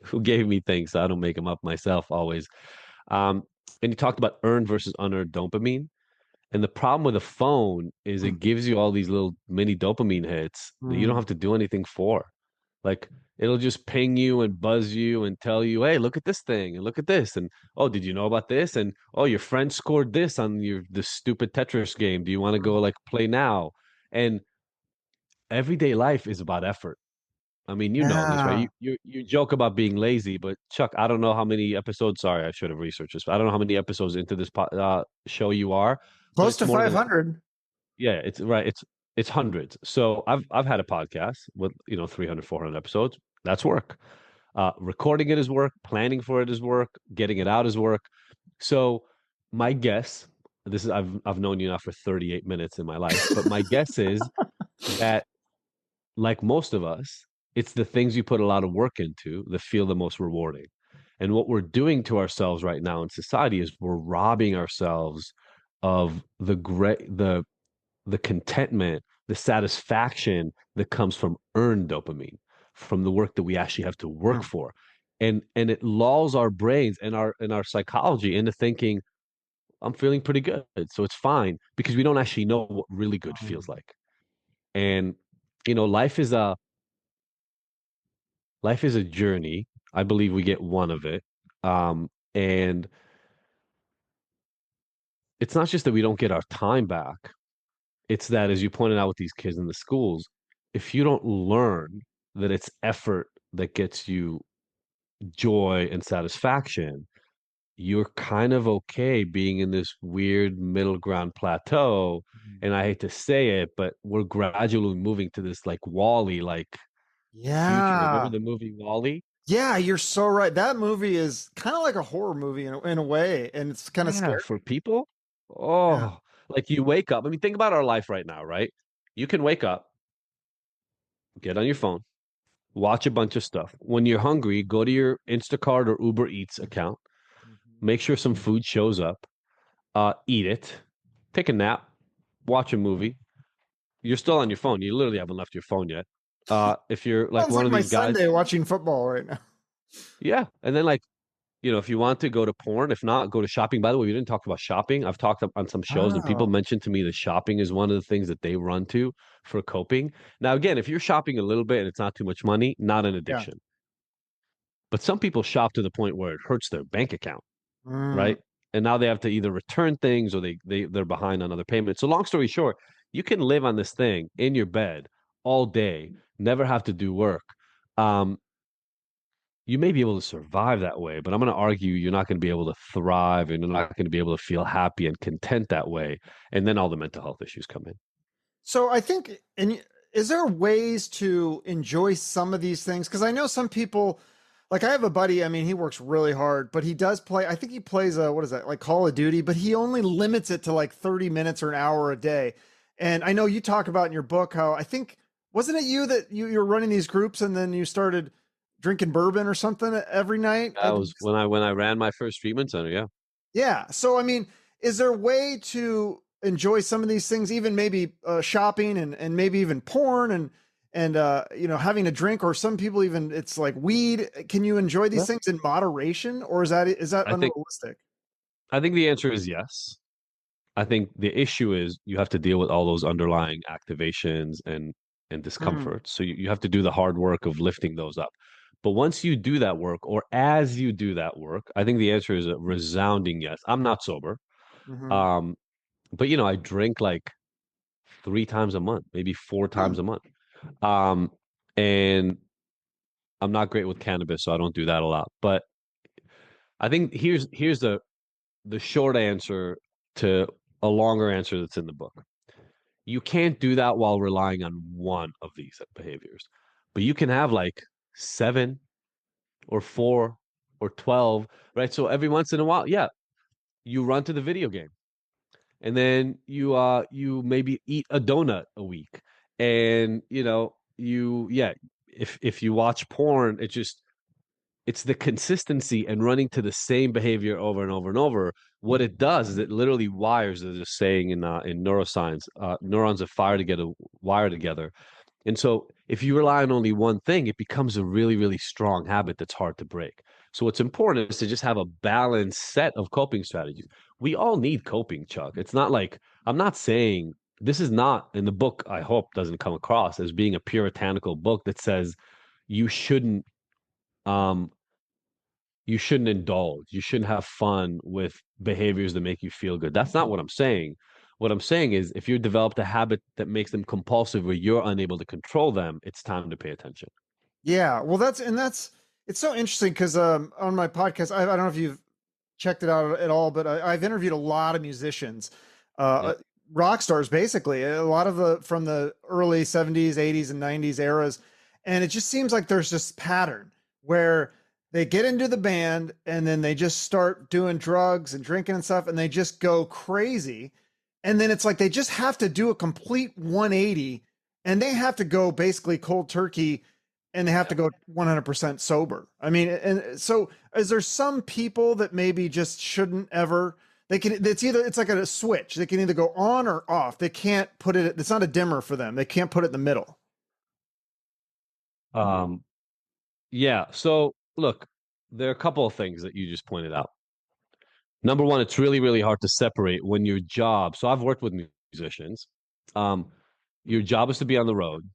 who gave me things, so I don't make them up myself always. Um, and he talked about earned versus unearned dopamine. And the problem with a phone is Hmm. it gives you all these little mini dopamine hits that you don't Hmm. have to do anything for. Like, it'll just ping you and buzz you and tell you, "Hey, look at this thing and look at this." And, "Oh, did you know about this?" And, "Oh, your friend scored this on this stupid Tetris game. Do you want to go like play now?" And everyday life is about effort. I mean, you know this, right? Yeah, You joke about being lazy, but Chuck, I don't know how many episodes. Sorry, I should have researched this. I don't know how many episodes into this show you are, but close it's to more than 500. yeah, it's right. It's hundreds. So I've had a podcast with 300, 400 episodes. That's work. Recording it is work. Planning for it is work. Getting it out is work. So my guess, this is I've known you now for 38 minutes in my life, but my guess is that, like most of us, it's the things you put a lot of work into that feel the most rewarding. And what we're doing to ourselves right now in society is we're robbing ourselves of the contentment, the satisfaction that comes from earned dopamine, from the work that we actually have to work Hmm. for. And it lulls our brains and our psychology into thinking, I'm feeling pretty good. So it's fine, because we don't actually know what really good feels like. And life is a journey. I believe we get one of it. And it's not just that we don't get our time back. It's that, as you pointed out with these kids in the schools, if you don't learn that it's effort that gets you joy and satisfaction, you're kind of okay being in this weird middle ground plateau. And I hate to say it, but we're gradually moving to this like Wall-E like future. Remember Yeah. the movie Wall-E? Yeah, you're so right. That movie is kind of like a horror movie in a way, and it's kind of Yeah, scary. for people. Yeah. Oh, like you wake up. I mean, think about our life right now, right? You can wake up, get on your phone, watch a bunch of stuff. When you're hungry, go to your Instacart or Uber Eats account, Mhm. make sure some food shows up, eat it, take a nap, watch a movie. You're still on your phone. You literally haven't left your phone yet. If you're like Sounds one like of my these guys, Sunday watching football right now. yeah. And then like if you want to go to porn, if not, go to shopping. By the way, we didn't talk about shopping. I've talked on some shows, and people Oh, mentioned to me that shopping is one of the things that they run to for coping. Now, again, if you're shopping a little bit and it's not too much money, not an yeah. addiction. But some people shop to the point where it hurts their bank account, Mm. right? And now they have to either return things or they're behind on other payments. So long story short, you can live on this thing in your bed all day, never have to do work. Um, you may be able to survive that way, but I'm going to argue you're not going to be able to thrive and you're not going to be able to feel happy and content that way. And then all the mental health issues come in. So I think, and is there ways to enjoy some of these things? Because I know some people, like I have a buddy. I mean, he works really hard, but he does play. I think he plays what is that, like Call of Duty? But he only limits it to like 30 minutes or an hour a day. And I know you talk about in your book how I think wasn't it you that you're running these groups and then you started drinking bourbon or something every night? That was when I ran my first treatment center. Yeah. Yeah. So, I mean, is there a way to enjoy some of these things, even maybe shopping and maybe even porn and having a drink, or some people even it's like weed. Can you enjoy these Yeah. things in moderation, or is that I think unrealistic? I think the answer is yes. I think the issue is you have to deal with all those underlying activations and Mm, discomfort. So you have to do the hard work of lifting those up. But once you do that work, or as you do that work, I think the answer is a resounding yes. I'm not sober. hmm Um, but I drink like 3 times a month, maybe 4 times a month. Um, and I'm not great with cannabis, so I don't do that a lot. But I think here's the short answer to a longer answer that's in the book. You can't do that while relying on one of these behaviors, but you can have like seven or four or 12, right? So every once in a while, yeah, you run to the video game and then you maybe eat a donut a week. And if you watch porn, it's the consistency and running to the same behavior over and over and over. What it does is it literally wires. There's a saying in neuroscience, neurons that fire together wire together. And so if you rely on only one thing, it becomes a really, really strong habit that's hard to break. So what's important is to just have a balanced set of coping strategies. We all need coping, Chuck. It's not like I'm not saying this is not in the book, I hope doesn't come across as being a puritanical book that says you shouldn't um you shouldn't indulge. You shouldn't have fun with behaviors that make you feel good. That's not what I'm saying. What I'm saying is if you developed a habit that makes them compulsive where you're unable to control them, it's time to pay attention. Yeah. Well, that's it's so interesting because on my podcast, I don't know if you've checked it out at all, but I've interviewed a lot of musicians, uh, Yeah. rock stars, basically, a lot of the from the early 70s, 80s, and 90s eras. And it just seems like there's this pattern where they get into the band and then they just start doing drugs and drinking and stuff, and they just go crazy. And then it's like they just have to do a complete 180 and they have to go basically cold turkey and they have to Yeah. go 100% sober. I mean, and so is there some people that maybe just shouldn't ever they can it's like a switch. They can either go on or off. They can't put it it's not a dimmer for them. They can't put it in the middle. Um, yeah. So look, there are a couple of things that you just pointed out. Number one, it's really, really hard to separate when your job. So I've worked with musicians. Um, your job is to be on the road.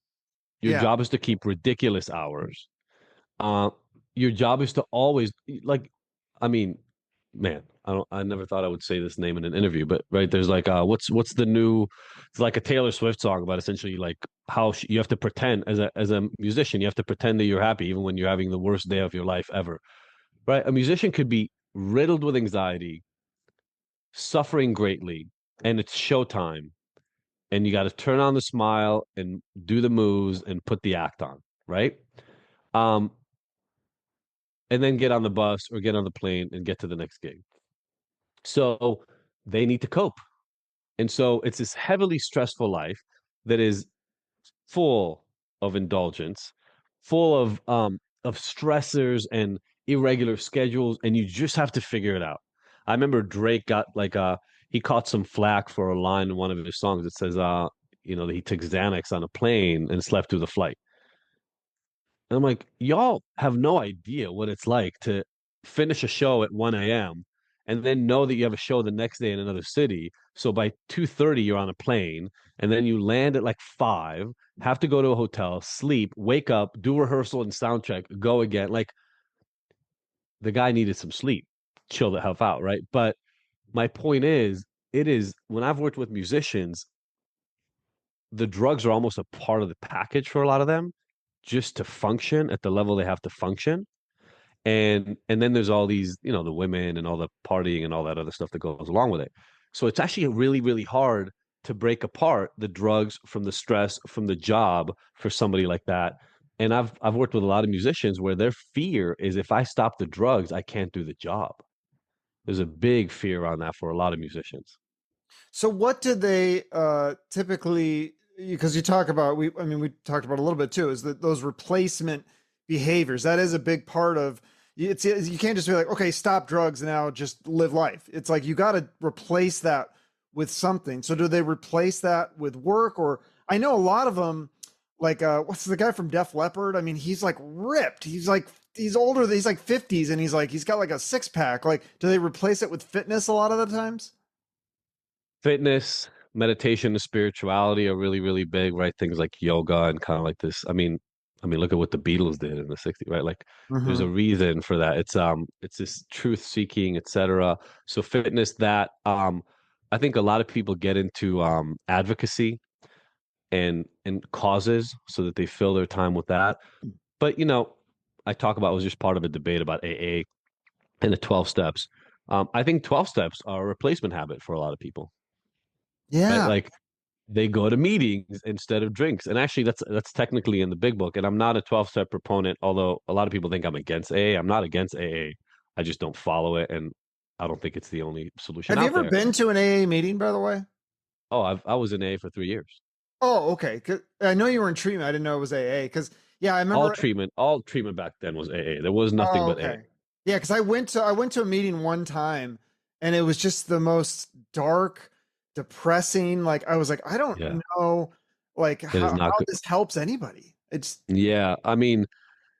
Your Yeah. job is to keep ridiculous hours. Uh, your job is to always like, I mean, man, I never thought I would say this name in an interview, but right there's like, what's the new? It's like a Taylor Swift song about essentially like how you have to pretend as a musician, you have to pretend that you're happy even when you're having the worst day of your life ever, right? A musician could be riddled with anxiety, suffering greatly, and it's showtime, and you got to turn on the smile and do the moves and put the act on, right? Um, and then get on the bus or get on the plane and get to the next gig. So they need to cope. And so it's this heavily stressful life that is full of indulgence, full of stressors and irregular schedules, and you just have to figure it out. I remember Drake got like he caught some flack for a line in one of his songs that says that he took Xanax on a plane and slept through the flight. And I'm like, y'all have no idea what it's like to finish a show at 1 a.m. and then know that you have a show the next day in another city. So by 2:30 you're on a plane and then you land at like 5, have to go to a hotel, sleep, wake up, do rehearsal and sound check, go again. Like the guy needed some sleep, chill the hell out, right? But my point is, it is when I've worked with musicians, the drugs are almost a part of the package for a lot of them just to function at the level they have to function. And then there's all these, the women and all the partying and all that other stuff that goes along with it. So it's actually really, really hard to break apart the drugs from the stress from the job for somebody like that. And I've worked with a lot of musicians where their fear is if I stop the drugs, I can't do the job. There's a big fear around that for a lot of musicians. So what did they typically, because you talk about, we talked about a little bit too, is that those replacement behaviors, that is a big part of it's, you can't just be like, okay, stop drugs now, just live life. It's like you got to replace that with something. So do they replace that with work? Or I know a lot of them, like what's the guy from Def Leppard? I mean, he's like ripped. He's older, he's like 50s, and he's got like a six pack. Like, do they replace it with fitness a lot of the times? Fitness, meditation, and spirituality are really, really big, right? Things like yoga and kind of like this. I mean, look at what the Beatles did in the 60s, right? Like there's a Mm-hmm. reason for that. It's this truth seeking, etc. So fitness that I think a lot of people get into advocacy and causes so that they fill their time with that. But I talk about, it was just part of a debate about AA and the 12 steps. I think 12 steps are a replacement habit for a lot of people, right? Yeah. Like they go to meetings instead of drinks. And actually that's technically in the big book. And I'm not a 12-step proponent, although a lot of people think I'm against AA. I'm not against AA. I just don't follow it. And I don't think it's the only solution Have you out ever there. been to an AA meeting, by the way? Oh, I was in AA for 3 years. Oh, okay. 'Cause I know you were in treatment. I didn't know it was AA. Because yeah, I All remember. treatment, all treatment back then was AA. There was nothing Oh, but AA. okay. Yeah, because I went to a meeting one time, and it was just the most dark, depressing. Like I was like, I don't Yeah. know, like It is not how good. this helps anybody. It's Yeah. I mean,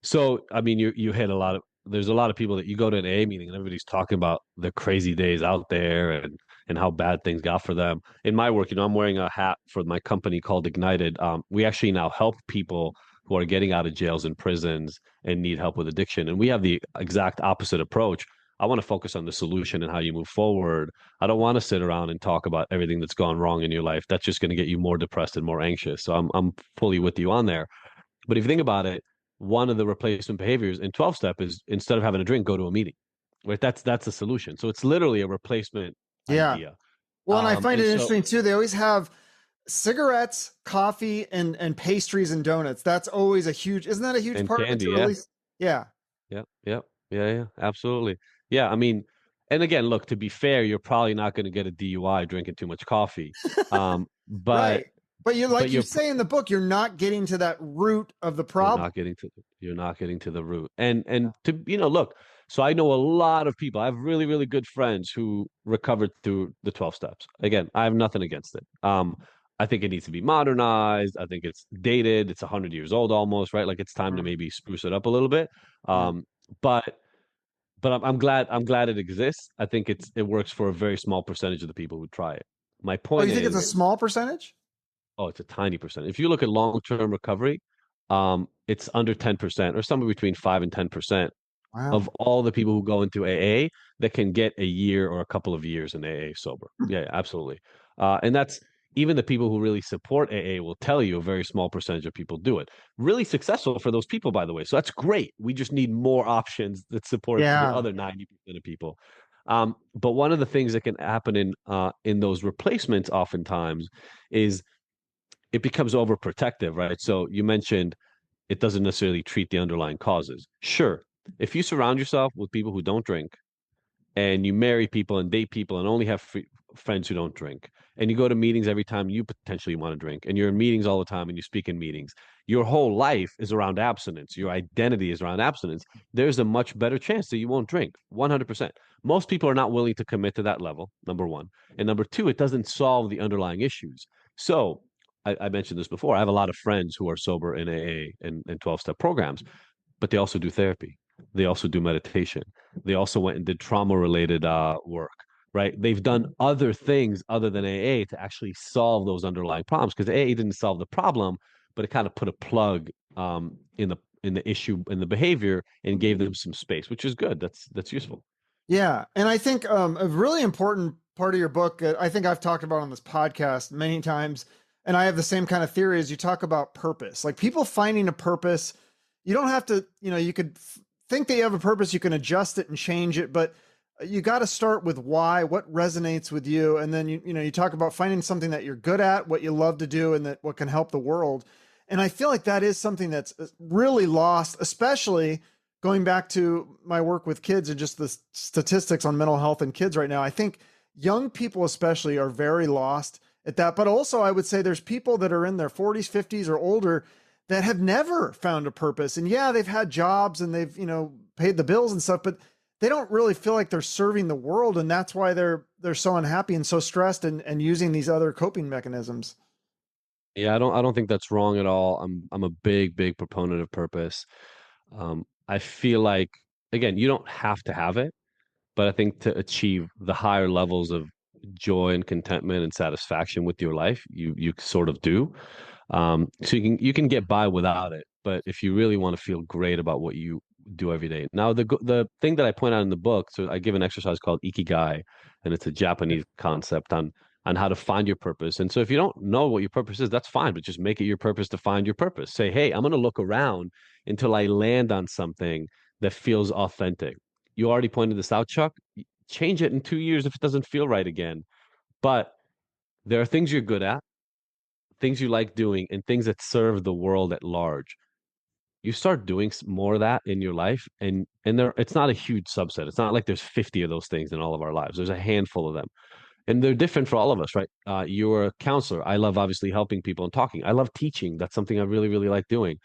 you hit a lot of. There's a lot of people that you go to an AA meeting and everybody's talking about the crazy days out there and how bad things got for them. In my work, I'm wearing a hat for my company called Ignited. We actually now help people who are getting out of jails and prisons and need help with addiction, and we have the exact opposite approach. I want to focus on the solution and how you move forward. I don't want to sit around and talk about everything that's gone wrong in your life. That's just going to get you more depressed and more anxious. So I'm fully with you on there. But if you think about it, one of the replacement behaviors in 12 step is instead of having a drink, go to a meeting. Right? That's a solution. So it's literally a replacement yeah. idea. Well, and I find And it so interesting too. They always have cigarettes, coffee, and pastries and donuts. That's always a huge. Isn't that a huge and part of it candy, too? At yeah. least, yeah. Yeah, yeah, yeah, absolutely. Yeah, I mean, and again, look, to be fair, you're probably not going to get a DUI drinking too much coffee. But Right. But you but like you say in the book, you're not getting to that root of the you're problem. not getting to the root. And to look, so I know a lot of people. I have really, really good friends who recovered through the 12 steps. Again, I have nothing against it. I think it needs to be modernized. I think it's dated. It's 100 years old almost, right? Like it's time to Mhm. maybe spruce it up a little bit. Yeah. But I'm glad it exists. I think it works for a very small percentage of the people who try it. My Oh, point you think it's a is, small percentage? oh, it's a tiny percent. If you look at long-term recovery, it's under 10% or somewhere between 5 and 10% of Wow. all the people who go into AA that can get a year or a couple of years in AA sober. Yeah, yeah, absolutely. And that's even the people who really support AA will tell you a very small percentage of people do it. Really successful for those people, by the way. So that's great. We just need more options that support the Yeah. other 90% of people. But one of the things that can happen in those replacements oftentimes is it becomes overprotective, right? So you mentioned it doesn't necessarily treat the underlying causes. Sure, if you surround yourself with people who don't drink and you marry people and date people and only have friends who don't drink and you go to meetings every time you potentially want to drink and you're in meetings all the time and you speak in meetings, your whole life is around abstinence, your identity is around abstinence, there's a much better chance that you won't drink. 100%. Most people are not willing to commit to that level, number one. And number two, it doesn't solve the underlying issues. So I mentioned this before. I have a lot of friends who are sober in AA and 12 step programs, but they also do therapy. They also do meditation. They also went and did trauma related work, right? They've done other things other than AA to actually solve those underlying problems because AA didn't solve the problem, but it kind of put a plug in the issue in the behavior and gave them some space, which is good. That's useful. Yeah, and I think a really important part of your book, I think I've talked about on this podcast many times, and I have the same kind of theory as you talk about purpose. Like people finding a purpose, you don't have to, you could think that you have a purpose, you can adjust it and change it, but you got to start with why, what resonates with you, and then you talk about finding something that you're good at, what you love to do, and that what can help the world. And I feel like that is something that's really lost, especially going back to my work with kids and just the statistics on mental health in kids right now. I think young people especially are very lost at that. But also I would say there's people that are in their 40s, 50s or older that have never found a purpose. And yeah, they've had jobs and they've, paid the bills and stuff, but they don't really feel like they're serving the world. And that's why they're so unhappy and so stressed and using these other coping mechanisms. Yeah, I don't think that's wrong at all. I'm a big proponent of purpose. I feel like again, you don't have to have it, but I think to achieve the higher levels of joy and contentment and satisfaction with your life, you sort of do. So you can get by without it, but if you really want to feel great about what you do every day. Now, the thing that I point out in the book, so I give an exercise called Ikigai, and it's a Japanese concept on how to find your purpose. And so if you don't know what your purpose is, that's fine, but just make it your purpose to find your purpose. Say, hey, I'm going to look around until I land on something that feels authentic. You already pointed this out, Chuck. Change it in 2 years if it doesn't feel right again. But there are things you're good at, things you like doing, and things that serve the world at large. You start doing more of that in your life, and it's not a huge subset. It's not like there's 50 of those things in all of our lives. There's a handful of them, and they're different for all of us, right? You're a counselor. I love obviously helping people and talking. I love teaching. That's something I really like doing.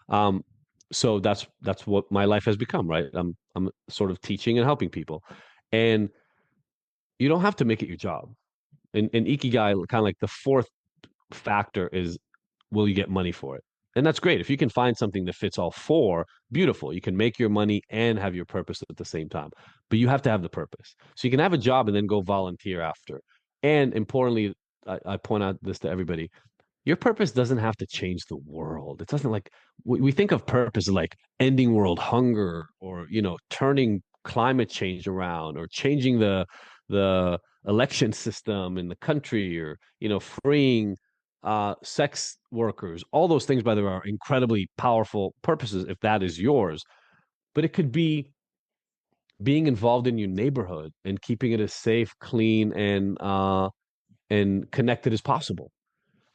Um, so that's what my life has become, right? I'm sort of teaching and helping people, and you don't have to make it your job. And Ikigai, kind of like the fourth factor is, will you get money for it? And that's great. If you can find something that fits all four, beautiful. You can make your money and have your purpose at the same time. But you have to have the purpose. So you can have a job and then go volunteer after. And importantly, I point out this to everybody, your purpose doesn't have to change the world. It doesn't like we think of purpose as like ending world hunger or turning climate change around or changing the election system in the country or freeing sex workers. All those things, by the way, are incredibly powerful purposes if that is yours. But it could be being involved in your neighborhood and keeping it as safe, clean, and connected as possible,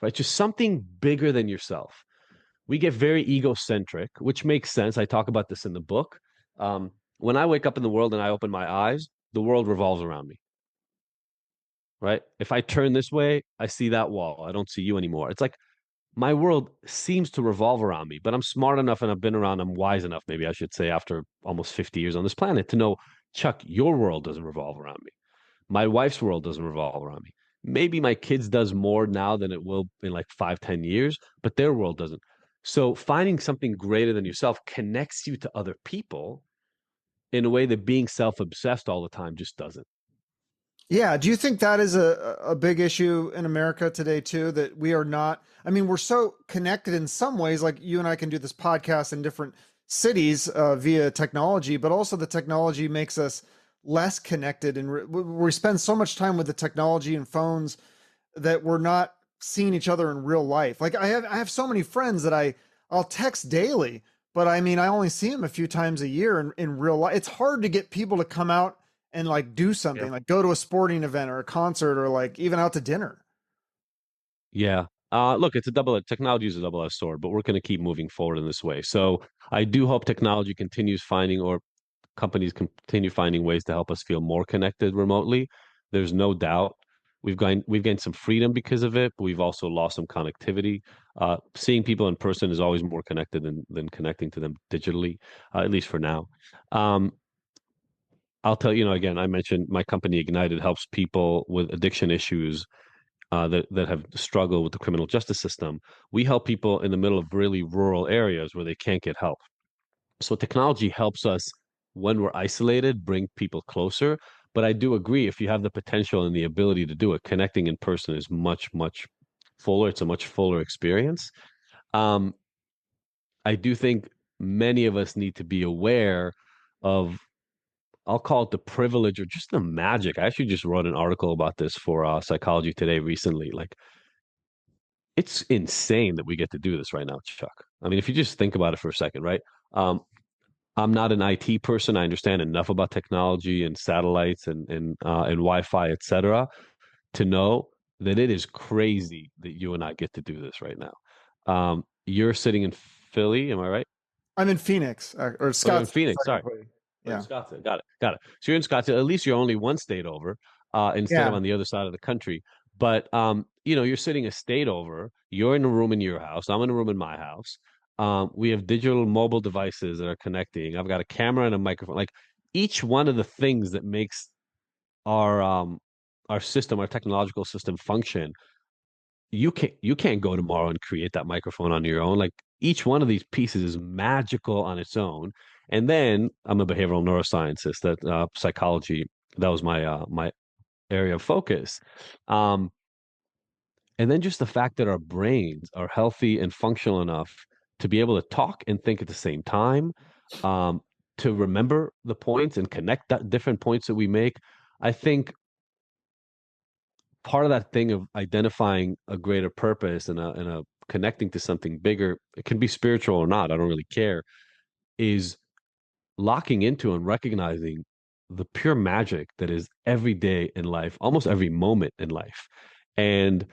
right? Just something bigger than yourself. We get very egocentric, which makes sense. I talk about this in the book. When I wake up in the world and I open my eyes, the world revolves around me, right? If I turn this way, I see that wall. I don't see you anymore. It's like my world seems to revolve around me, but I'm smart enough and I've been around, I'm wise enough, maybe I should say, after almost 50 years on this planet to know, Chuck, your world doesn't revolve around me. My wife's world doesn't revolve around me. Maybe my kids does more now than it will in like 5, 10 years, but their world doesn't. So finding something greater than yourself connects you to other people in a way that being self-obsessed all the time just doesn't. Yeah. Do you think that is a big issue in America today too? That we are not, I mean, we're so connected in some ways, like you and I can do this podcast in different cities via technology, but also the technology makes us less connected. And we spend so much time with the technology and phones that we're not seeing each other in real life. Like I have so many friends that I'll text daily, but I mean, I only see them a few times a year in real life. It's hard to get people to come out and like do something, Yeah. like go to a sporting event or a concert or like even out to dinner. Yeah. Look, technology is a double-edged sword, but we're going to keep moving forward in this way. So I do hope technology continues finding or companies continue finding ways to help us feel more connected remotely. There's no doubt we've gained some freedom because of it, but we've also lost some connectivity. Seeing people in person is always more connected than connecting to them digitally, at least for now. Um, I'll tell you, again, I mentioned my company Ignited helps people with addiction issues that have struggled with the criminal justice system. We help people in the middle of really rural areas where they can't get help. So technology helps us when we're isolated, bring people closer. But I do agree, if you have the potential and the ability to do it, connecting in person is much, much fuller. It's a much fuller experience. Um, I do think many of us need to be aware of, I'll call it the privilege or just the magic. I actually just wrote an article about this for Psychology Today recently. Like, it's insane that we get to do this right now, Chuck. I mean, if you just think about it for a second, right? Um, I'm not an IT person. I understand enough about technology and satellites and Wi-Fi, et cetera, to know that it is crazy that you and I get to do this right now. You're sitting in Philly, am I right? I'm in Phoenix or Oh, you're in Scottsdale, Phoenix. Sorry. technically. Oh, you're in Yeah. Scottsdale. Got it. Got it. So you're in Scottsdale. At least you're only one state over, instead of Yeah. on the other side of the country. But you're sitting a state over. You're in a room in your house. I'm in a room in my house. We have digital mobile devices that are connecting. I've got a camera and a microphone. Like each one of the things that makes our um our system, our technological system function, you can't go tomorrow and create that microphone on your own. Like each one of these pieces is magical on its own. And then I'm a behavioral neuroscientist. That psychology, that was my area of focus. Um, and then just the fact that our brains are healthy and functional enough to be able to talk and think at the same time, um, to remember the points and connect that different points that we make. I think part of that thing of identifying a greater purpose and a connecting to something bigger, it can be spiritual or not, I don't really care, is locking into and recognizing the pure magic that is every day in life, almost every moment in life. And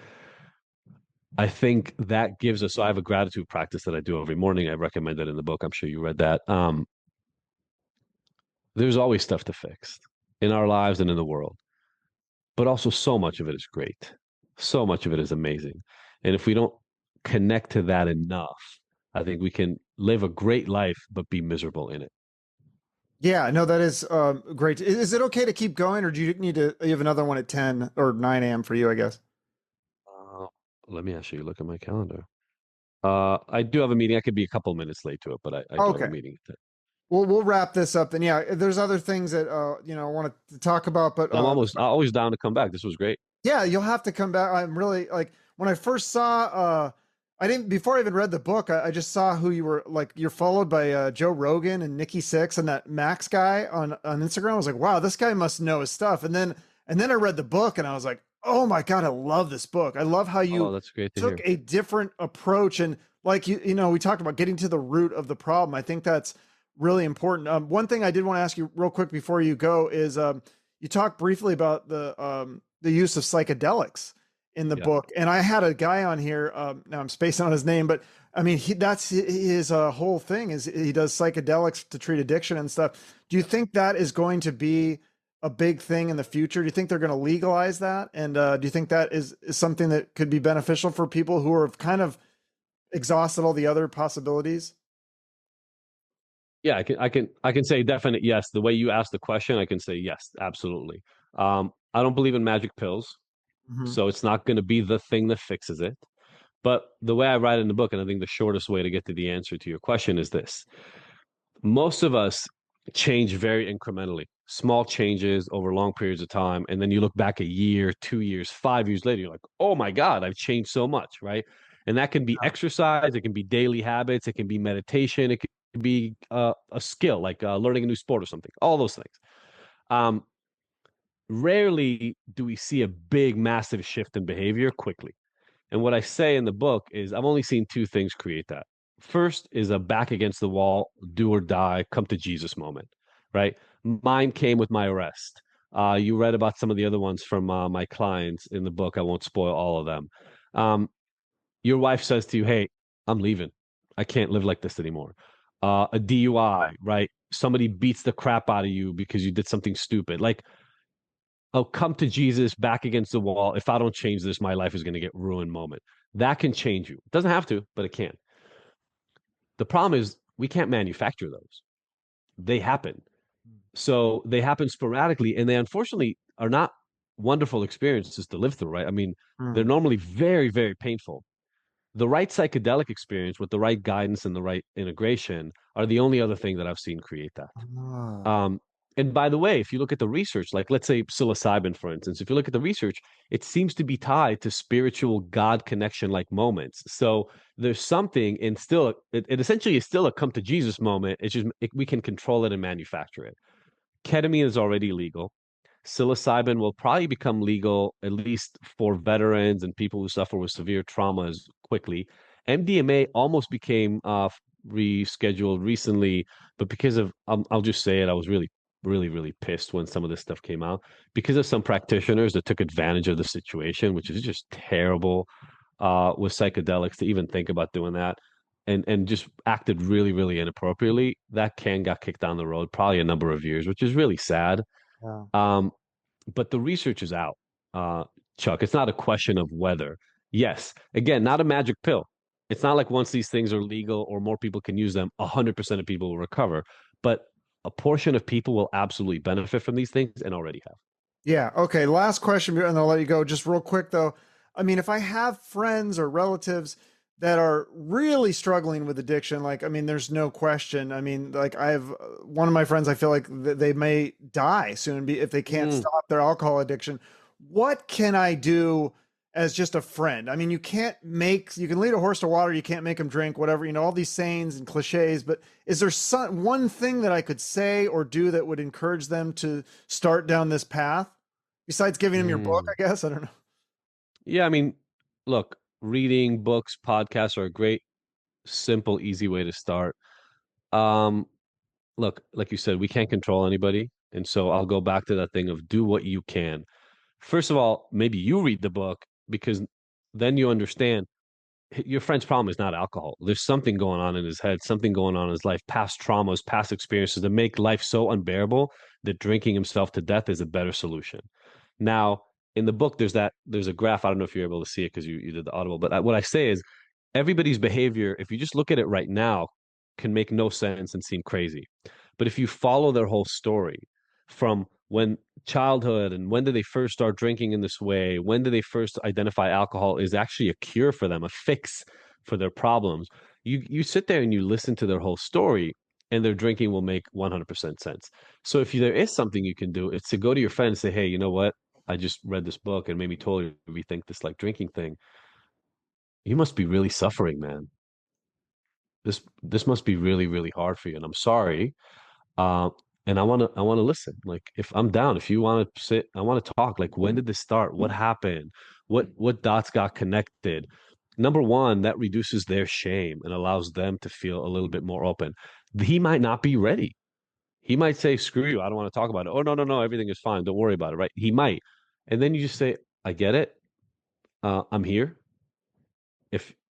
I think that gives us, so I have a gratitude practice that I do every morning. I recommend it in the book. I'm sure you read that. There's always stuff to fix in our lives and in the world, but also so much of it is great. So much of it is amazing. And if we don't connect to that enough, I think we can live a great life, but be miserable in it. Yeah, no, that is great. Is it okay to keep going, or do you need to? You have another one at 10 or 9 a.m. for you, I guess. Uh, Let me actually look at my calendar. I do have a meeting. I could be a couple minutes late to it, but I do have a Okay. meeting. Well, we'll wrap this up then. Yeah, there's other things that I wanted to talk about, but I'm always down to come back. This was great. yeah, you'll have to come back. I'm really like when I first saw I didn't before I even read the book, I just saw who you were like you're followed by Joe Rogan and Nikki Sixx and that Max guy on Instagram. I was like, wow, this guy must know his stuff. And then I read the book and I was like, oh my God, I love this book. I love how Oh, you that's great to took hear. a different approach and like we talked about getting to the root of the problem. I think that's really important. One thing I did want to ask you real quick before you go is you talked briefly about the use of psychedelics in the Yeah. book. And I had a guy on here. Now I'm spacing on his name, but I mean, that's his whole thing is he does psychedelics to treat addiction and stuff. Do you think that is going to be a big thing in the future? Do you think they're going to legalize that? And do you think that is something that could be beneficial for people who are kind of exhausted all the other possibilities? Yeah, I can say definite yes. The way you asked the question, I can say yes, absolutely. I don't believe in magic pills, Mhm. so it's not going to be the thing that fixes it. But the way I write in the book, and I think the shortest way to get to the answer to your question is this: most of us change very incrementally, small changes over long periods of time, and then you look back a year, 2 years, 5 years later, you're like, oh my God, I've changed so much, right? And that can be exercise, it can be daily habits, it can be meditation, it can be a skill like learning a new sport or something, all those things. Um, Rarely do we see a big, massive shift in behavior quickly. And what I say in the book is I've only seen two things create that. First is a back against the wall, do or die, come to Jesus moment, right? Mine came with my arrest. You read about some of the other ones from my clients in the book. I won't spoil all of them. Um, your wife says to you, "Hey, I'm leaving. I can't live like this anymore." A DUI, right? Somebody beats the crap out of you because you did something stupid. Like, oh, come to Jesus, back against the wall. If I don't change this, my life is going to get ruined moment. That can change you. It doesn't have to, but it can. The problem is we can't manufacture those. They happen. So they happen sporadically, and they unfortunately are not wonderful experiences to live through, right? I mean, they're Mm. normally very, very painful. The right psychedelic experience with the right guidance and the right integration are the only other thing that I've seen create that. Ah, Um, and by the way, if you look at the research, like let's say psilocybin, for instance, if you look at the research, it seems to be tied to spiritual God connection like moments. So there's something, and still, it essentially is still a come to Jesus moment. It's just we can control it and manufacture it. Ketamine is already legal. Psilocybin will probably become legal, at least for veterans and people who suffer with severe traumas quickly. MDMA almost became rescheduled recently, but because of, I'll just say it, I was really, really, really pissed when some of this stuff came out because of some practitioners that took advantage of the situation, which is just terrible with psychedelics to even think about doing that. And just acted really, really inappropriately. That can got kicked down the road, probably a number of years, which is really sad. yeah. Um, but the research is out, uh, Chuck. It's not a question of whether. Yes, again, not a magic pill. It's not like once these things are legal or more people can use them, 100% of people will recover. But a portion of people will absolutely benefit from these things and already have. Yeah. Okay. Last question, and I'll let you go. Just real quick, though. I mean, if I have friends or relatives that are really struggling with addiction, like, I mean, there's no question. I mean, like, I have one of my friends, I feel like they may die soon if they can't Mm, stop their alcohol addiction. What can I do as just a friend? I mean, you can lead a horse to water, you can't make him drink, whatever, all these sayings and cliches, but is there one thing that I could say or do that would encourage them to start down this path? Besides giving him your book, mm. I guess. I don't know. Yeah, I mean, look, reading books, podcasts are a great, simple, easy way to start. Um, Look, like you said, we can't control anybody. And so I'll go back to that thing of do what you can. First of all, maybe you read the book because then you understand your friend's problem is not alcohol. There's something going on in his head, something going on in his life, past traumas, past experiences that make life so unbearable that drinking himself to death is a better solution. Now, in the book, there's a graph. I don't know if you're able to see it because you did the audible, but what I say is everybody's behavior, if you just look at it right now, can make no sense and seem crazy. But if you follow their whole story from when childhood and when did they first start drinking in this way, when did they first identify alcohol is actually a cure for them, a fix for their problems. You sit there and you listen to their whole story and their drinking will make 100% sense. So if there is something you can do, it's to go to your friend and say, hey, you know what? I just read this book and made me totally rethink this like drinking thing. You must be really suffering, man. This must be really, really hard for you. And I'm sorry. Uh, and I wanna listen. Like if I'm down, if you want to sit, I want to talk. Like when did this start? What happened? What dots got connected? Number one, that reduces their shame and allows them to feel a little bit more open. He might not be ready. He might say, "Screw you, I don't want to talk about it." Oh no, no, no, everything is fine. Don't worry about it. Right? He might, and then you just say, "I get it. I'm here.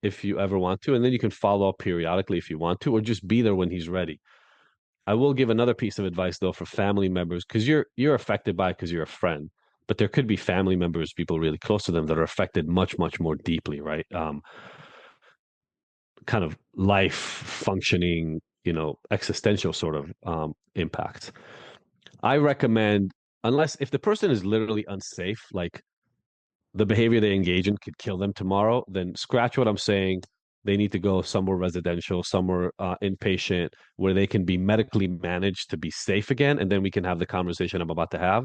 If you ever want to, and then you can follow up periodically if you want to, or just be there when he's ready." I will give another piece of advice though for family members because you're affected by it because you're a friend, but there could be family members, people really close to them that are affected much much more deeply, right? Kind of life functioning, existential sort of impacts. I recommend unless if the person is literally unsafe, like the behavior they engage in could kill them tomorrow, then scratch what I'm saying. They need to go somewhere residential, somewhere inpatient, where they can be medically managed to be safe again. And then we can have the conversation I'm about to have.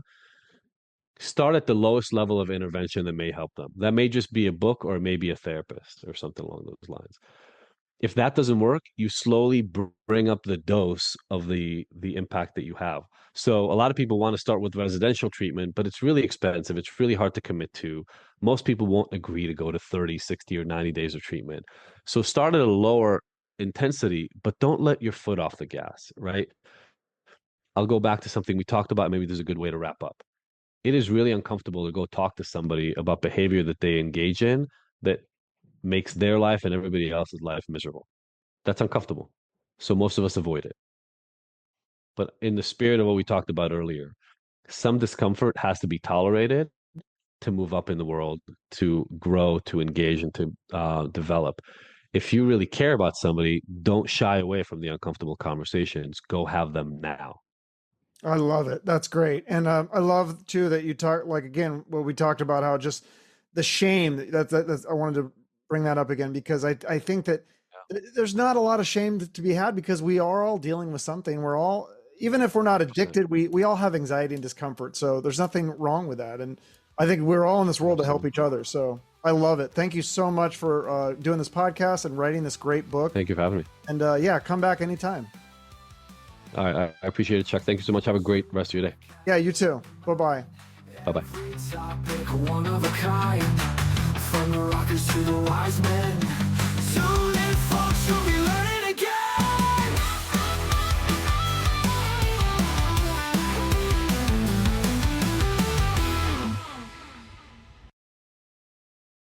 Start at the lowest level of intervention that may help them. That may just be a book or maybe a therapist or something along those lines. If that doesn't work, you slowly bring up the dose of the impact that you have. So a lot of people want to start with residential treatment, but it's really expensive. It's really hard to commit to. Most people won't agree to go to 30, 60, or 90 days of treatment. So start at a lower intensity, but don't let your foot off the gas, right? I'll go back to something we talked about. Maybe there's a good way to wrap up. It is really uncomfortable to go talk to somebody about behavior that they engage in that makes their life and everybody else's life miserable. That's uncomfortable. So most of us avoid it. But in the spirit of what we talked about earlier, some discomfort has to be tolerated to move up in the world, to grow, to engage, and to develop. If you really care about somebody, don't shy away from the uncomfortable conversations. Go have them now. I love it. That's great. And I love too that you talk, like, again, what we talked about, how just the shame that's I wanted to bring that up again, because I think that there's not a lot of shame to be had, because we are all dealing with something. We're all, even if we're not addicted, we all have anxiety and discomfort. So there's nothing wrong with that. And I think we're all in this world to help each other. So I love it. Thank you so much for doing this podcast and writing this great book. Thank you for having me. And yeah, come back anytime. All right, I appreciate it, Chuck. Thank you so much. Have a great rest of your day. Yeah, you too. Bye-bye. Bye-bye. Topic, one of a kind. From the rockers to the wise men.